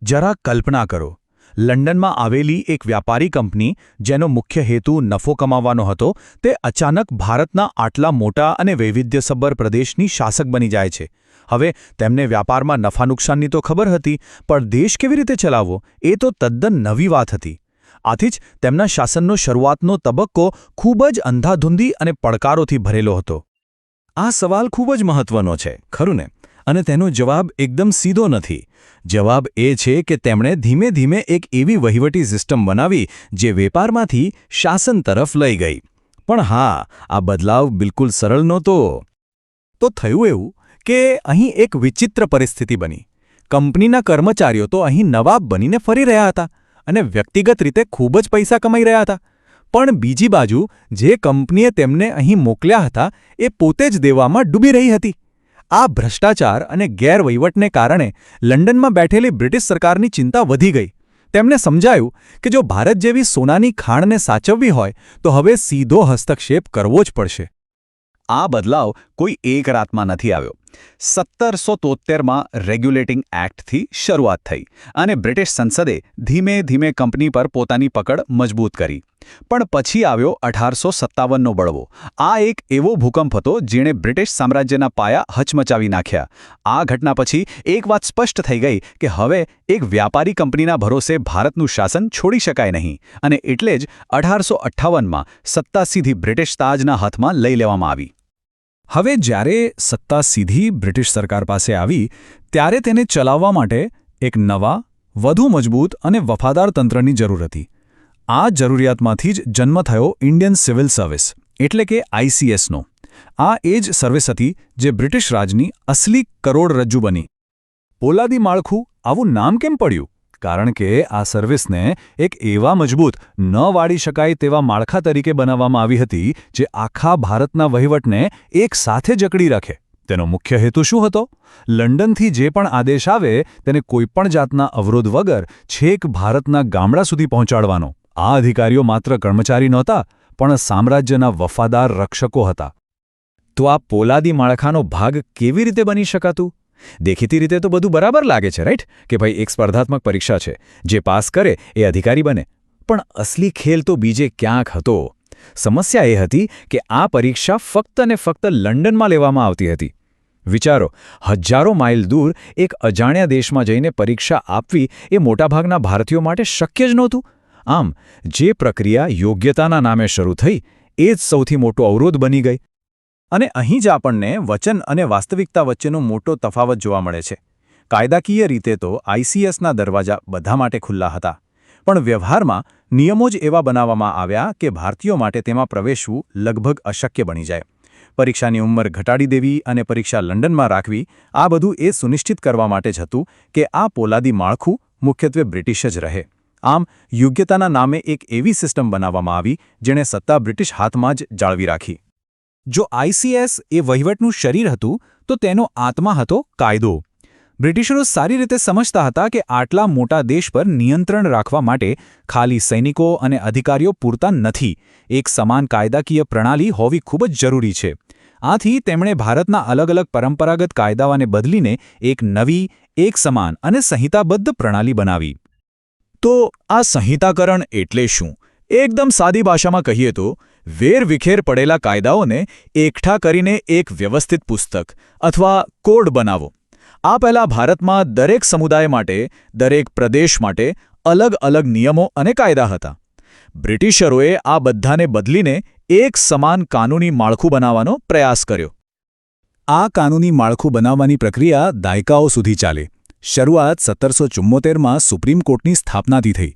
જરા કલ્પના કરો, લંડનમાં આવેલી એક વ્યાપારી કંપની જેનો મુખ્ય હેતુ નફો કમાવાનો હતો, તે અચાનક ભારતના આટલા મોટા અને વૈવિધ્યસભર પ્રદેશની શાસક બની જાય છે. હવે તેમને વ્યાપારમાં નફા નુકસાનની તો ખબર હતી, પણ દેશ કેવી રીતે ચલાવવો એ તો તદ્દન નવી વાત હતી. આથી જ તેમના શાસનનો શરૂઆતનો તબક્કો ખૂબ જ અંધાધૂંધી અને પડકારોથી ભરેલો હતો. આ સવાલ ખૂબ જ મહત્વનો છે, ખરું ને? અને તેનો જવાબ એકદમ સીધો નથી. જવાબ એ છે કે તેમણે ધીમે ધીમે એક એવી વહીવટી સિસ્ટમ બનાવી જે વેપારમાંથી શાસન તરફ લઈ ગઈ. પણ હા, આ બદલાવ બિલકુલ સરળ નહોતો. તો થયું એવું કે અહીં એક વિચિત્ર પરિસ્થિતિ બની. કંપનીના કર્મચારીઓ તો અહીં નવાબ બનીને ફરી રહ્યા હતા અને વ્યક્તિગત રીતે ખૂબ જ પૈસા કમાઈ રહ્યા હતા. પણ બીજી બાજુ જે કંપનીએ તેમને અહીં મોકલ્યા હતા એ પોતે જ દેવામાં ડૂબી રહી હતી. આ ભ્રષ્ટાચાર અને ગેરવહીવટને કારણે લંડનમાં બેઠેલી બ્રિટિશ સરકારની ચિંતા વધી ગઈ. તેમને સમજાયું કે જો ભારત જેવી સોનાની ખાણને સાચવવી હોય તો હવે સીધો હસ્તક્ષેપ કરવો જ પડશે. આ બદલાવ કોઈ એક રાતમાં નથી આવ્યો. 1773માં રેગ્યુલેટિંગ એક્ટથી શરૂઆત થઈ અને બ્રિટિશ સંસદે ધીમે ધીમે કંપની પર પોતાની પકડ મજબૂત કરી. પણ પછી આવ્યો 1857નો બળવો. આ એક એવો ભૂકંપ હતો જેણે બ્રિટિશ સામ્રાજ્યના પાયા હચમચાવી નાખ્યા. આ ઘટના પછી એક વાત સ્પષ્ટ થઈ ગઈ કે હવે એક વ્યાપારી કંપનીના ભરોસે ભારતનું શાસન છોડી શકાય નહીં અને એટલે જ 1858માં સત્તા સીધી બ્રિટિશ તાજના હાથમાં લઈ લેવામાં આવી. હવે જ્યારે સત્તા સીધી બ્રિટિશ સરકાર પાસે આવી ત્યારે તેને ચલાવવા માટે એક નવા, વધુ મજબૂત અને વફાદાર તંત્રની જરૂર હતી. આ જરૂરિયાતમાંથી જ જન્મ થયો ઇન્ડિયન સિવિલ સર્વિસ એટલે કે ICSનો. આ એ જ સર્વિસ હતી જે બ્રિટિશ રાજની અસલી કરોડરજ્જુ બની. પોલાદી માળખું આવું નામ કેમ પડ્યું? કારણ કે આ સર્વિસને એક એવા મજબૂત, ન વાળી શકાય તેવા માળખા તરીકે બનાવવામાં આવી હતી જે આખા ભારતના વહીવટને એક સાથે જકડી રાખે. તેનો મુખ્ય હેતુ શું હતો? લંડનથી જે પણ આદેશ આવે તેને કોઈપણ જાતના અવરોધ વગર છેક ભારતના ગામડા સુધી પહોંચાડવાનો. આ અધિકારીઓ માત્ર કર્મચારી નહોતા પણ સામ્રાજ્યના વફાદાર રક્ષકો હતા. તો આ પોલાદી માળખાનો ભાગ કેવી રીતે બની શકાતું? દેખીતી રીતે તો બધું બરાબર લાગે છે, રાઈટ? કે ભાઈ એક સ્પર્ધાત્મક પરીક્ષા છે, જે પાસ કરે એ અધિકારી બને. પણ અસલી ખેલ તો બીજે ક્યાંક હતો. સમસ્યા એ હતી કે આ પરીક્ષા ફક્ત ને ફક્ત લંડનમાં લેવામાં આવતી હતી. વિચારો, હજારો માઇલ દૂર એક અજાણ્યા દેશમાં જઈને પરીક્ષા આપવી એ મોટાભાગના ભારતીયો માટે શક્ય જ નહોતું. આમ જે પ્રક્રિયા યોગ્યતાના નામે શરૂ થઈ એ જ સૌથી મોટો અવરોધ બની ગઈ. અને અહીં જ આપણને વચન અને વાસ્તવિકતા વચ્ચેનો મોટો તફાવત જોવા મળે છે. કાયદાકીય રીતે તો ICSના દરવાજા બધા માટે ખુલ્લા હતા, પણ વ્યવહારમાં નિયમો જ એવા બનાવવામાં આવ્યા કે ભારતીયો માટે તેમાં પ્રવેશવું લગભગ અશક્ય બની જાય. પરીક્ષાની ઉંમર ઘટાડી દેવી અને પરીક્ષા લંડનમાં રાખવી, આ બધું એ સુનિશ્ચિત કરવા માટે જ હતું કે આ પોલાદી માળખું મુખ્યત્વે બ્રિટિશ જ રહે. આમ યોગ્યતાના નામે એક એવી સિસ્ટમ બનાવવામાં આવી જેણે સત્તા બ્રિટિશ હાથમાં જ જાળવી રાખી. જો ICS એ વહીવટનું શરીર હતું તો તેનો આત્મા હતો કાયદો. બ્રિટિશરો સારી રીતે સમજતા હતા કે આટલા મોટા દેશ પર નિયંત્રણ રાખવા માટે ખાલી સૈનિકો અને અધિકારીઓ પૂરતા નથી. એક સમાન કાયદાકીય પ્રણાલી હોવી ખૂબ જ જરૂરી છે. આથી તેમણે ભારતના અલગ અલગ પરંપરાગત કાયદાઓને બદલીને એક નવી, એક સમાન અને સંહિતાબદ્ધ પ્રણાલી બનાવી. તો આ સંહિતાકરણ એટલે શું? એકદમ સાદી ભાષામાં કહીએ તો વેરવિખેર પડેલા કાયદાઓને એકઠા કરીને એક વ્યવસ્થિત પુસ્તક અથવા કોડ બનાવો. આ પહેલાં ભારતમાં દરેક સમુદાય માટે, દરેક પ્રદેશ માટે અલગ અલગ નિયમો અને કાયદા હતા. બ્રિટિશરોએ આ બધાને બદલીને એક સમાન કાનૂની માળખું બનાવવાનો પ્રયાસ કર્યો. આ કાનૂની માળખું બનાવવાની પ્રક્રિયા દાયકાઓ સુધી ચાલી. શરૂઆત 1774માં સુપ્રીમ કોર્ટની સ્થાપનાથી થઈ.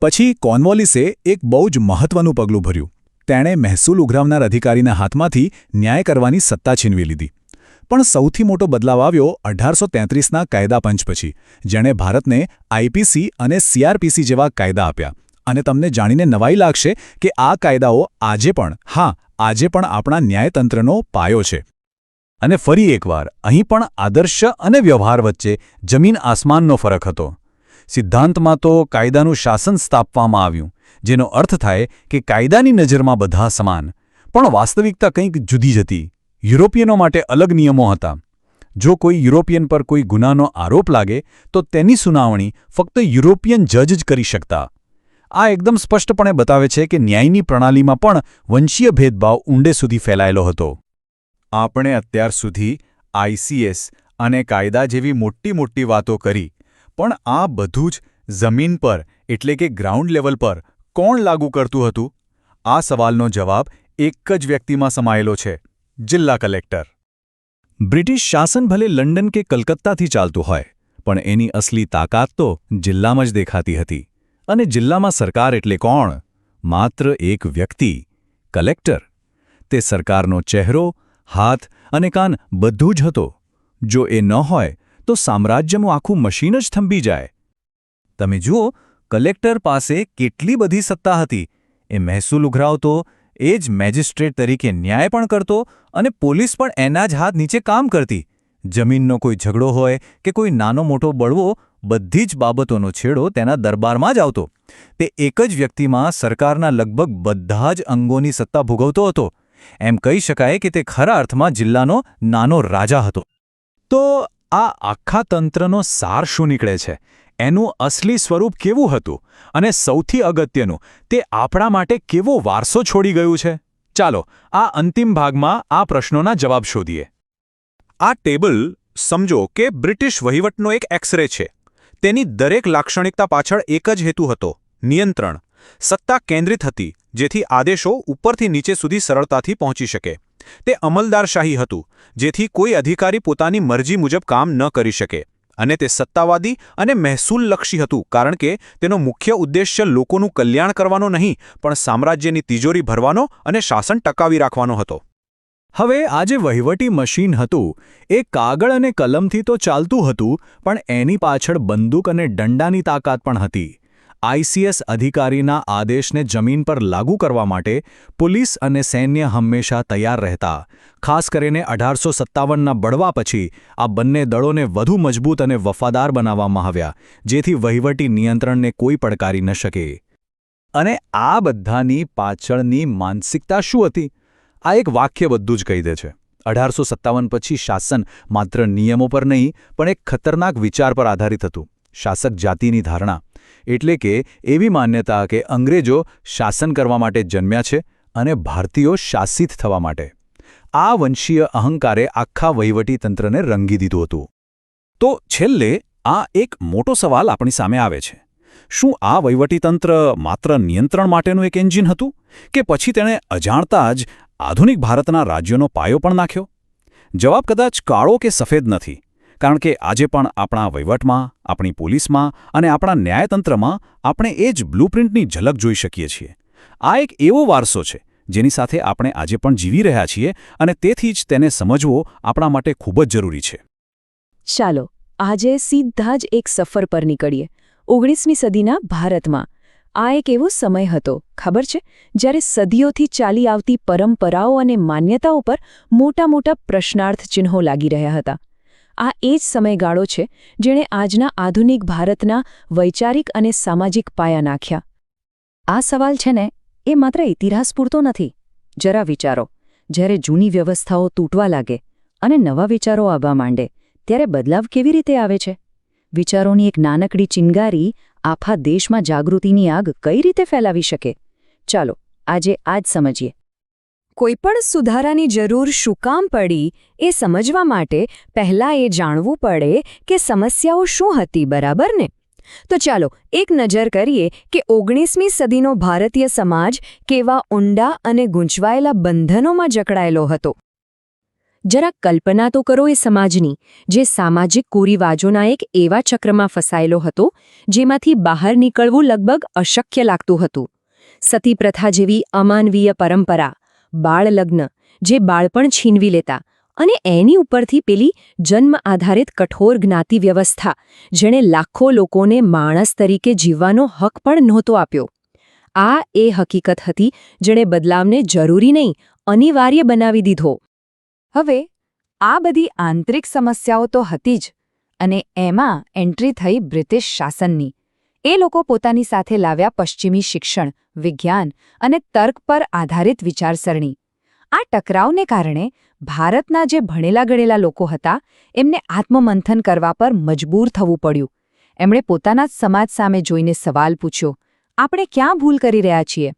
પછી કોર્નવોલિસે એક બહુ જ મહત્વનું પગલું ભર્યું. તેણે મહેસૂલ ઉઘરાવનાર અધિકારીના હાથમાંથી ન્યાય કરવાની સત્તા છીનવી લીધી. પણ સૌથી મોટો બદલાવ આવ્યો 1833ના કાયદા પંચ પછી, જેણે ભારતને IPC અને CRPC જેવા કાયદા આપ્યા. અને તમને જાણીને નવાઈ લાગશે કે આ કાયદાઓ આજે પણ આપણા ન્યાયતંત્રનો પાયો છે. અને ફરી એકવાર અહીં પણ આદર્શ અને વ્યવહાર વચ્ચે જમીન આસમાનનો ફરક હતો. સિદ્ધાંતમાં તો કાયદાનું શાસન સ્થાપવામાં આવ્યું, જેનો અર્થ થાય કે કાયદાની નજરમાં બધા સમાન. પણ વાસ્તવિકતા કંઈક જુદી જ હતી. યુરોપિયનો માટે અલગ નિયમો હતા. જો કોઈ યુરોપિયન પર કોઈ ગુનાનો આરોપ લાગે તો તેની સુનાવણી ફક્ત યુરોપિયન જજ જ કરી શકતા. આ એકદમ સ્પષ્ટપણે બતાવે છે કે ન્યાયની પ્રણાલીમાં પણ વંશીય ભેદભાવ ઊંડે સુધી ફેલાયેલો હતો. આપણે અત્યાર સુધી ICS અને કાયદા જેવી મોટી મોટી વાતો કરી, પણ આ બધું જ જમીન પર એટલે કે ગ્રાઉન્ડ લેવલ પર કોણ લાગુ કરતું હતું? આ સવાલનો જવાબ એક જ વ્યક્તિમાં સમાયેલો છે: જિલ્લા કલેક્ટર. બ્રિટિશ શાસન ભલે લંડન કે કલકત્તાથી ચાલતું હોય, પણ એની અસલી તાકાત તો જિલ્લામાં જ દેખાતી હતી. અને જિલ્લામાં સરકાર એટલે કોણ? માત્ર એક વ્યક્તિ, કલેક્ટર. તે સરકારનો ચહેરો, હાથ અને કાન બધું જ હતો. જો એ ન હોય તો સામ્રાજ્યનું આખું મશીન જ થંભી જાય. તમે જુઓ, કલેક્ટર પાસે કેટલી બધી સત્તા હતી. એ મહેસૂલ ઉઘરાવતો, એ જ મેજિસ્ટ્રેટ તરીકે ન્યાય પણ કરતો અને પોલીસ પણ એના જ હાથ નીચે કામ કરતી. જમીનનો કોઈ ઝઘડો હોય કે કોઈ નાનો મોટો બળવો, બધી જ બાબતોનો છેડો તેના દરબારમાં જ આવતો. તે એક જ વ્યક્તિમાં સરકારના લગભગ બધા જ અંગોની સત્તા ભોગવતો હતો. એમ કહી શકાય કે તે ખરા અર્થમાં જિલ્લાનો નાનો રાજા હતો. તો આ આખા તંત્રનો સાર શું નીકળે છે? એનું અસલી સ્વરૂપ કેવું હતું? અને સૌથી અગત્યનું, તે આપણા માટે કેવો વારસો છોડી ગયું છે? ચાલો આ અંતિમ ભાગમાં આ પ્રશ્નોના જવાબ શોધીએ. આ ટેબલ સમજો કે બ્રિટિશ વહીવટનો એક એક્સરે છે. તેની દરેક લાક્ષણિકતા પાછળ એક જ હેતુ હતો: નિયંત્રણ. સત્તા કેન્દ્રિત હતી, જેથી આદેશો ઉપરથી નીચે સુધી સરળતાથી પહોંચી શકે. તે અમલદારશાહી હતું, જેથી કોઈ અધિકારી પોતાની મરજી મુજબ કામ ન કરી શકે. અને તે સત્તાવાદી અને મહેસૂલલક્ષી હતું, કારણ કે તેનો મુખ્ય ઉદ્દેશ્ય લોકોનું કલ્યાણ કરવાનો નહીં, પણ સામ્રાજ્યની તિજોરી ભરવાનો અને શાસન ટકાવી રાખવાનો હતો. હવે આ જે વહીવટી મશીન હતું, એ કાગળ અને કલમથી તો ચાલતું હતું, પણ એની પાછળ બંદૂક અને દંડાની તાકાત પણ હતી. આઈસીએસ અધિકારીના આદેશને જમીન પર લાગુ કરવા માટે પોલીસ અને સૈન્ય હંમેશા તૈયાર રહેતા. ખાસ કરીને 1857ના બળવા પછી આ બંને દળોને વધુ મજબૂત અને વફાદાર બનાવવામાં આવ્યા, જેથી વહીવટી નિયંત્રણને કોઈ પડકારી ન શકે. અને આ બધાની પાછળની માનસિકતા શું હતી? આ એક વાક્ય બધું જ કહી દે છે. 1857 પછી શાસન માત્ર નિયમો પર નહીં, પણ એક ખતરનાક વિચાર પર આધારિત હતું: શાસક જાતિની ધારણા. એટલે કે એવી માન્યતા કે અંગ્રેજો શાસન કરવા માટે જન્મ્યા છે અને ભારતીયો શાસિત થવા માટે. આ વંશીય અહંકારે આખા વહીવટી તંત્રને રંગી દીધું હતું. તો છેલ્લે આ એક મોટો સવાલ આપણી સામે આવે છે: શું આ વહીવટીતંત્ર માત્ર નિયંત્રણ માટેનું એક એન્જિન હતું, કે પછી તેણે અજાણતા જ આધુનિક ભારતના રાજ્યોનો પાયો પણ નાખ્યો? જવાબ કદાચ કાળો કે સફેદ નથી, કારણ કે આજે પણ આપણા વહીવટમાં, આપણી પોલીસમાં અને આપણા ન્યાયતંત્રમાં આપણે એ જ બ્લુપ્રિન્ટની ઝલક જોઈ શકીએ છીએ. આ એક એવો વારસો છે જેની સાથે આપણે આજે પણ જીવી રહ્યા છીએ, અને તેથી જ તેને સમજવો આપણા માટે ખૂબ જ જરૂરી છે. ચાલો આજે સીધા જ એક સફર પર નીકળીએ. 19મી સદીના ભારતમાં આ એક એવો સમય હતો, ખબર છે, જ્યારે સદીઓથી ચાલી આવતી પરંપરાઓ અને માન્યતાઓ પર મોટા મોટા પ્રશ્નાર્થ ચિહ્નો લાગી રહ્યા હતા. આ એ જ સમયગાળો છે જેણે આજના આધુનિક ભારતના વૈચારિક અને સામાજિક પાયા નાખ્યા. આ સવાલ છે ને, એ માત્ર ઇતિહાસ પૂરતો નથી. જરા વિચારો, જ્યારે જૂની વ્યવસ્થાઓ તૂટવા લાગે અને નવા વિચારો આવવા માંડે, ત્યારે બદલાવ કેવી રીતે આવે છે? વિચારોની એક નાનકડી ચિનગારી આખા દેશમાં જાગૃતિની આગ કઈ રીતે ફેલાવી શકે? ચાલો આજે આ જ સમજીએ. કોઈપણ સુધારાની જરૂર શું કામ પડી, એ સમજવા માટે પહેલાં એ જાણવું પડે કે સમસ્યાઓ શું હતી, બરાબર ને? તો ચાલો એક નજર કરીએ કે 19મી સદીનો ભારતીય સમાજ કેવા ઊંડા અને ગૂંચવાયેલા બંધનોમાં જકડાયેલો હતો. જરા કલ્પના તો કરો એ સમાજની, જે સામાજિક કુરિવાજોના એક એવા ચક્રમાં ફસાયેલો હતો જેમાંથી બહાર નીકળવું લગભગ અશક્ય લાગતું હતું. સતી પ્રથા જેવી અમાનવીય પરંપરા, બાળલગ્ન જે બાળપણ છીનવી લેતા, અને એની ઉપરથી પેલી જન્મ આધારિત કઠોર જ્ઞાતિ વ્યવસ્થા જેણે લાખો લોકોને માણસ તરીકે જીવવાનો હક પણ નહોતો આપ્યો. આ એ હકીકત હતી જેણે બદલાવને જરૂરી નહીં, અનિવાર્ય બનાવી દીધો. હવે આ બધી આંતરિક સમસ્યાઓ તો હતી જ, અને એમાં એન્ટ્રી થઈ બ્રિટિશ શાસનની. એ લોકો પોતાની સાથે લાવ્યા પશ્ચિમી શિક્ષણ, વિજ્ઞાન અને તર્ક પર આધારિત વિચારસરણી. આ ટકરાવને કારણે ભારતના જે ભણેલા ગણેલા લોકો હતા એમને આત્મમંથન કરવા પર મજબૂર થવું પડ્યું. એમણે પોતાના જ સમાજ સામે જોઈને સવાલ પૂછ્યો, આપણે ક્યાં ભૂલ કરી રહ્યા છીએ?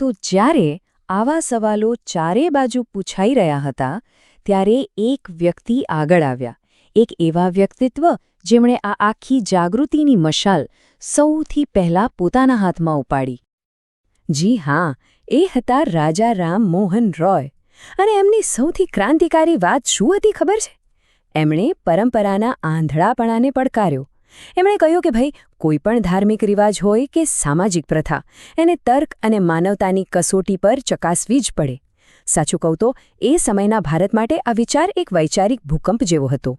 તો જ્યારે આવા સવાલો ચારે બાજુ પૂછાઈ રહ્યા હતા, ત્યારે એક વ્યક્તિ આગળ આવ્યા. એક એવા વ્યક્તિત્વ જેમણે આ આખી જાગૃતિની મશાલ સૌથી પહેલાં પોતાના હાથમાં ઉપાડી. જી હા, એ હતા રાજા રામ મોહન રોય. અને એમની સૌથી ક્રાંતિકારી વાત શું હતી ખબર છે? એમણે પરંપરાના આંધળાપણાને પડકાર્યો. એમણે કહ્યું કે ભાઈ, કોઈપણ ધાર્મિક રિવાજ હોય કે સામાજિક પ્રથા, એને તર્ક અને માનવતાની કસોટી પર ચકાસવી જ પડે. સાચું કહું તો એ સમયના ભારત માટે આ વિચાર એક વૈચારિક ભૂકંપ જેવો હતો.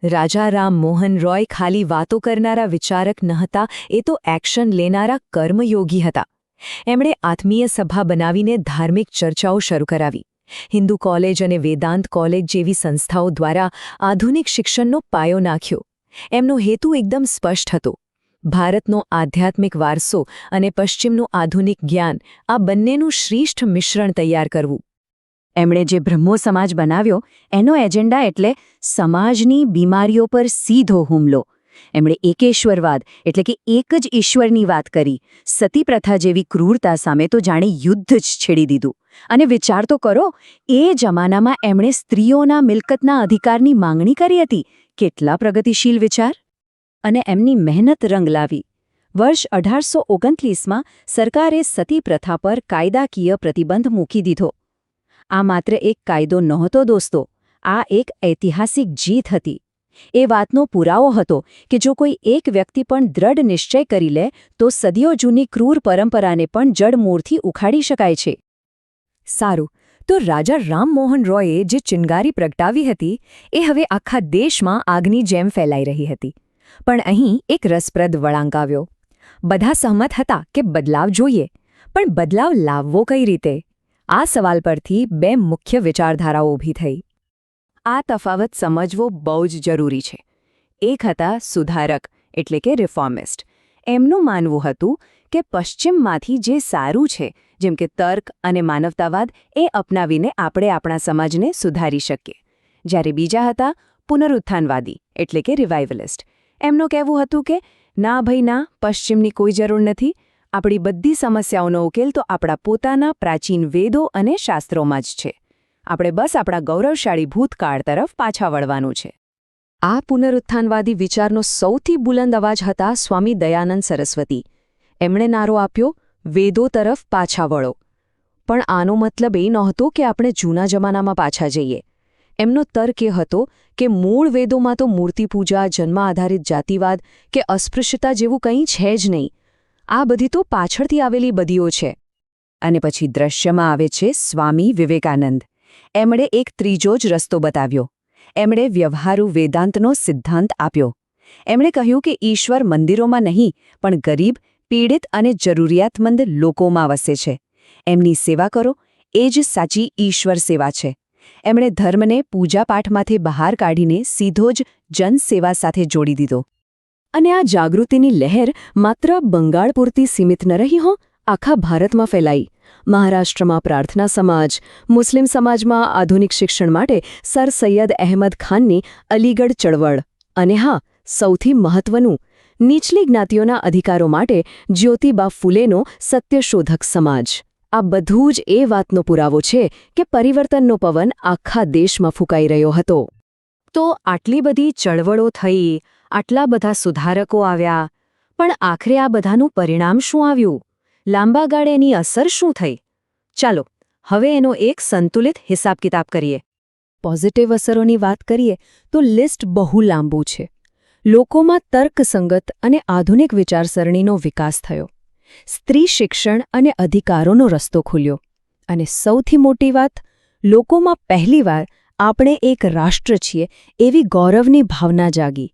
રાજા રામ મોહન રોય ખાલી વાતો કરનારા વિચારક નહોતા, એ તો એક્શન લેનારા કર્મયોગી હતા. એમણે આત્મીય સભા બનાવીને ધાર્મિક ચર્ચાઓ શરૂ કરાવી. હિન્દુ કોલેજ અને વેદાંત કોલેજ જેવી સંસ્થાઓ દ્વારા આધુનિક શિક્ષણનો પાયો નાખ્યો. એમનો હેતુ એકદમ સ્પષ્ટ હતો: ભારતનો આધ્યાત્મિક વારસો અને પશ્ચિમનું આધુનિક જ્ઞાન, આ બંનેનું શ્રેષ્ઠ મિશ્રણ તૈયાર કરવું. એમણે જે બ્રહ્મો સમાજ બનાવ્યો, એનો એજન્ડા એટલે સમાજની બીમારીઓ પર સીધો હુમલો. એમણે એકેશ્વરવાદ એટલે કે એક જ ઈશ્વરની વાત કરી. સતી પ્રથા જેવી ક્રૂરતા સામે તો જાણે યુદ્ધ જ છેડી દીધું. અને વિચાર તો કરો, એ જમાનામાં એમણે સ્ત્રીઓના મિલકતના અધિકારની માંગણી કરી હતી. કેટલા પ્રગતિશીલ વિચાર! અને એમની મહેનત રંગ લાવી. વર્ષ 1829માં સરકારે સતી પ્રથા પર કાયદાકીય પ્રતિબંધ મૂકી દીધો. આ માત્ર એક કાયદો નહોતો દોસ્તો, આ એક ઐતિહાસિક જીત હતી. એ વાતનો પુરાવો હતો કે જો કોઈ એક વ્યક્તિ પણ દ્રઢ નિશ્ચય કરી લે તો સદીઓ જૂની ક્રૂર પરંપરાને પણ જડમૂળથી ઉખાડી શકાય છે. સારું, તો રાજા રામમોહન રોયે જે ચિનગારી પ્રગટાવી હતી એ હવે આખા દેશમાં આગની જેમ ફેલાઈ રહી હતી. પણ અહીં એક રસપ્રદ વળાંક આવ્યો. બધા સહમત હતા કે બદલાવ જોઈએ, પણ બદલાવ લાવવો કઈ રીતે? આ સવાલ પરથી બે મુખ્ય વિચારધારાઓ ઊભી થઈ. આ તફાવત સમજવો બહુ જ જરૂરી છે. એક હતા સુધારક એટલે કે રિફોર્મિસ્ટ. એમનું માનવું હતું કે પશ્ચિમમાંથી જે સારું છે, જેમ કે તર્ક અને માનવતાવાદ, એ અપનાવીને આપણે આપણા સમાજને સુધારી શકીએ. જ્યારે બીજા હતા પુનરુત્થાનવાદી એટલે કે રિવાઇવલિસ્ટ. એમનું કહેવું હતું કે ના ભાઈ ના, પશ્ચિમની કોઈ જરૂર નથી. આપણી બધી સમસ્યાઓનો ઉકેલ તો આપણા પોતાના પ્રાચીન વેદો અને શાસ્ત્રોમાં જ છે. આપણે બસ આપણા ગૌરવશાળી ભૂતકાળ તરફ પાછા વળવાનું છે. આ પુનરુત્થાનવાદી વિચારનો સૌથી બુલંદ અવાજ હતા સ્વામી દયાનંદ સરસ્વતી. એમણે નારો આપ્યો, વેદો તરફ પાછા વળો. પણ આનો મતલબ એ નહોતો કે આપણે જૂના જમાનામાં પાછા જઈએ. એમનો તર્ક એ હતો કે મૂળ વેદોમાં તો મૂર્તિપૂજા, જન્મ આધારિત જાતિવાદ કે અસ્પૃશ્યતા જેવું કંઈ છે જ નહીં. આ બધી તો પાછળથી આવેલી બદીઓ છે. અને પછી દ્રશ્યમાં આવે છે સ્વામી વિવેકાનંદ. એમણે એક ત્રીજો જ રસ્તો બતાવ્યો. એમણે વ્યવહારુ વેદાંતનો સિદ્ધાંત આપ્યો. એમણે કહ્યું કે ઈશ્વર મંદિરોમાં નહીં, પણ ગરીબ, પીડિત અને જરૂરિયાતમંદ લોકોમાં વસે છે. એમની સેવા કરો, એ જ સાચી ઈશ્વર સેવા છે. એમણે ધર્મને પૂજાપાઠમાંથી બહાર કાઢીને સીધો જ જનસેવા સાથે જોડી દીધો. અને આ જાગૃતિની લહેર માત્ર બંગાળ પૂરતી સીમિત ન રહી હો, આખા ભારતમાં ફેલાઈ. મહારાષ્ટ્રમાં પ્રાર્થના સમાજ, મુસ્લિમ સમાજમાં આધુનિક શિક્ષણ માટે સર સૈયદ અહેમદ ખાનની અલીગઢ ચળવળ, અને હા, સૌથી મહત્વનું, નીચલી જ્ઞાતિઓના અધિકારો માટે જ્યોતિબા ફૂલેનો સત્યશોધક સમાજ. આ બધું જ એ વાતનો પુરાવો છે કે પરિવર્તનનો પવન આખા દેશમાં ફૂંકાઈ રહ્યો હતો. તો આટલી બધી ચળવળો થઈ, આટલા બધા સુધારકો આવ્યા, પણ આખરે આ બધાનું પરિણામ શું આવ્યું? લાંબા ગાળે એની અસર શું થઈ? ચાલો હવે એનો એક સંતુલિત હિસાબ કિતાબ કરીએ. પોઝિટિવ અસરોની વાત કરીએ તો લિસ્ટ બહુ લાંબુ છે. લોકોમાં તર્કસંગત અને આધુનિક વિચારસરણીનો વિકાસ થયો. સ્ત્રી શિક્ષણ અને અધિકારોનો રસ્તો ખુલ્યો. અને સૌથી મોટી વાત, લોકોમાં પહેલીવાર આપણે એક રાષ્ટ્ર છીએ એવી ગૌરવની ભાવના જાગી.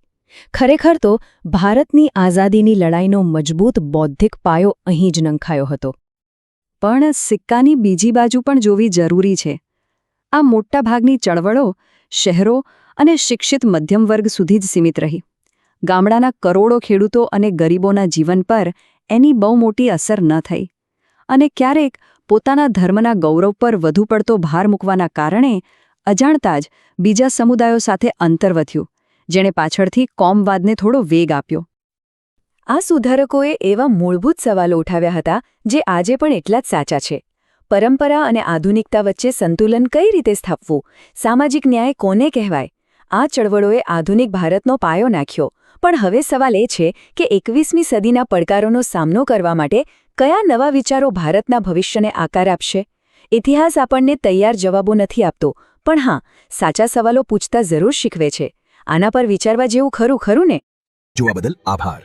ખરેખર તો ભારતની આઝાદીની લડાઈનો મજબૂત બૌદ્ધિક પાયો અહીં જ નંખાયો હતો. પણ સિક્કાની બીજી બાજુ પણ જોવી જરૂરી છે. આ મોટાભાગની ચળવળો શહેરો અને શિક્ષિત મધ્યમ વર્ગ સુધી જ સીમિત રહી. ગામડાના કરોડો ખેડૂતો અને ગરીબોના જીવન પર એની બહુ મોટી અસર ન થઈ. અને ક્યારેક પોતાના ધર્મના ગૌરવ પર વધુ પડતો ભાર મૂકવાના કારણે અજાણતા જ બીજા સમુદાયો સાથે અંતર વધ્યું, જેણે પાછળથી કોમવાદને થોડો વેગ આપ્યો. આ સુધારકોએ એવા મૂળભૂત સવાલો ઉઠાવ્યા હતા જે આજે પણ એટલા જ સાચા છે. પરંપરા અને આધુનિકતા વચ્ચે સંતુલન કઈ રીતે સ્થાપવું? સામાજિક ન્યાય કોને કહેવાય? આ ચળવળોએ આધુનિક ભારતનો પાયો નાખ્યો. પણ હવે સવાલ એ છે કે 21મી સદીના પડકારોનો સામનો કરવા માટે કયા નવા વિચારો ભારતના ભવિષ્યને આકાર આપશે? ઇતિહાસ આપણને તૈયાર જવાબો નથી આપતો, પણ હા, સાચા સવાલો પૂછતા જરૂર શીખવે છે. આના પર વિચારવા જેવું ખરું ને? જોવા બદલ આભાર.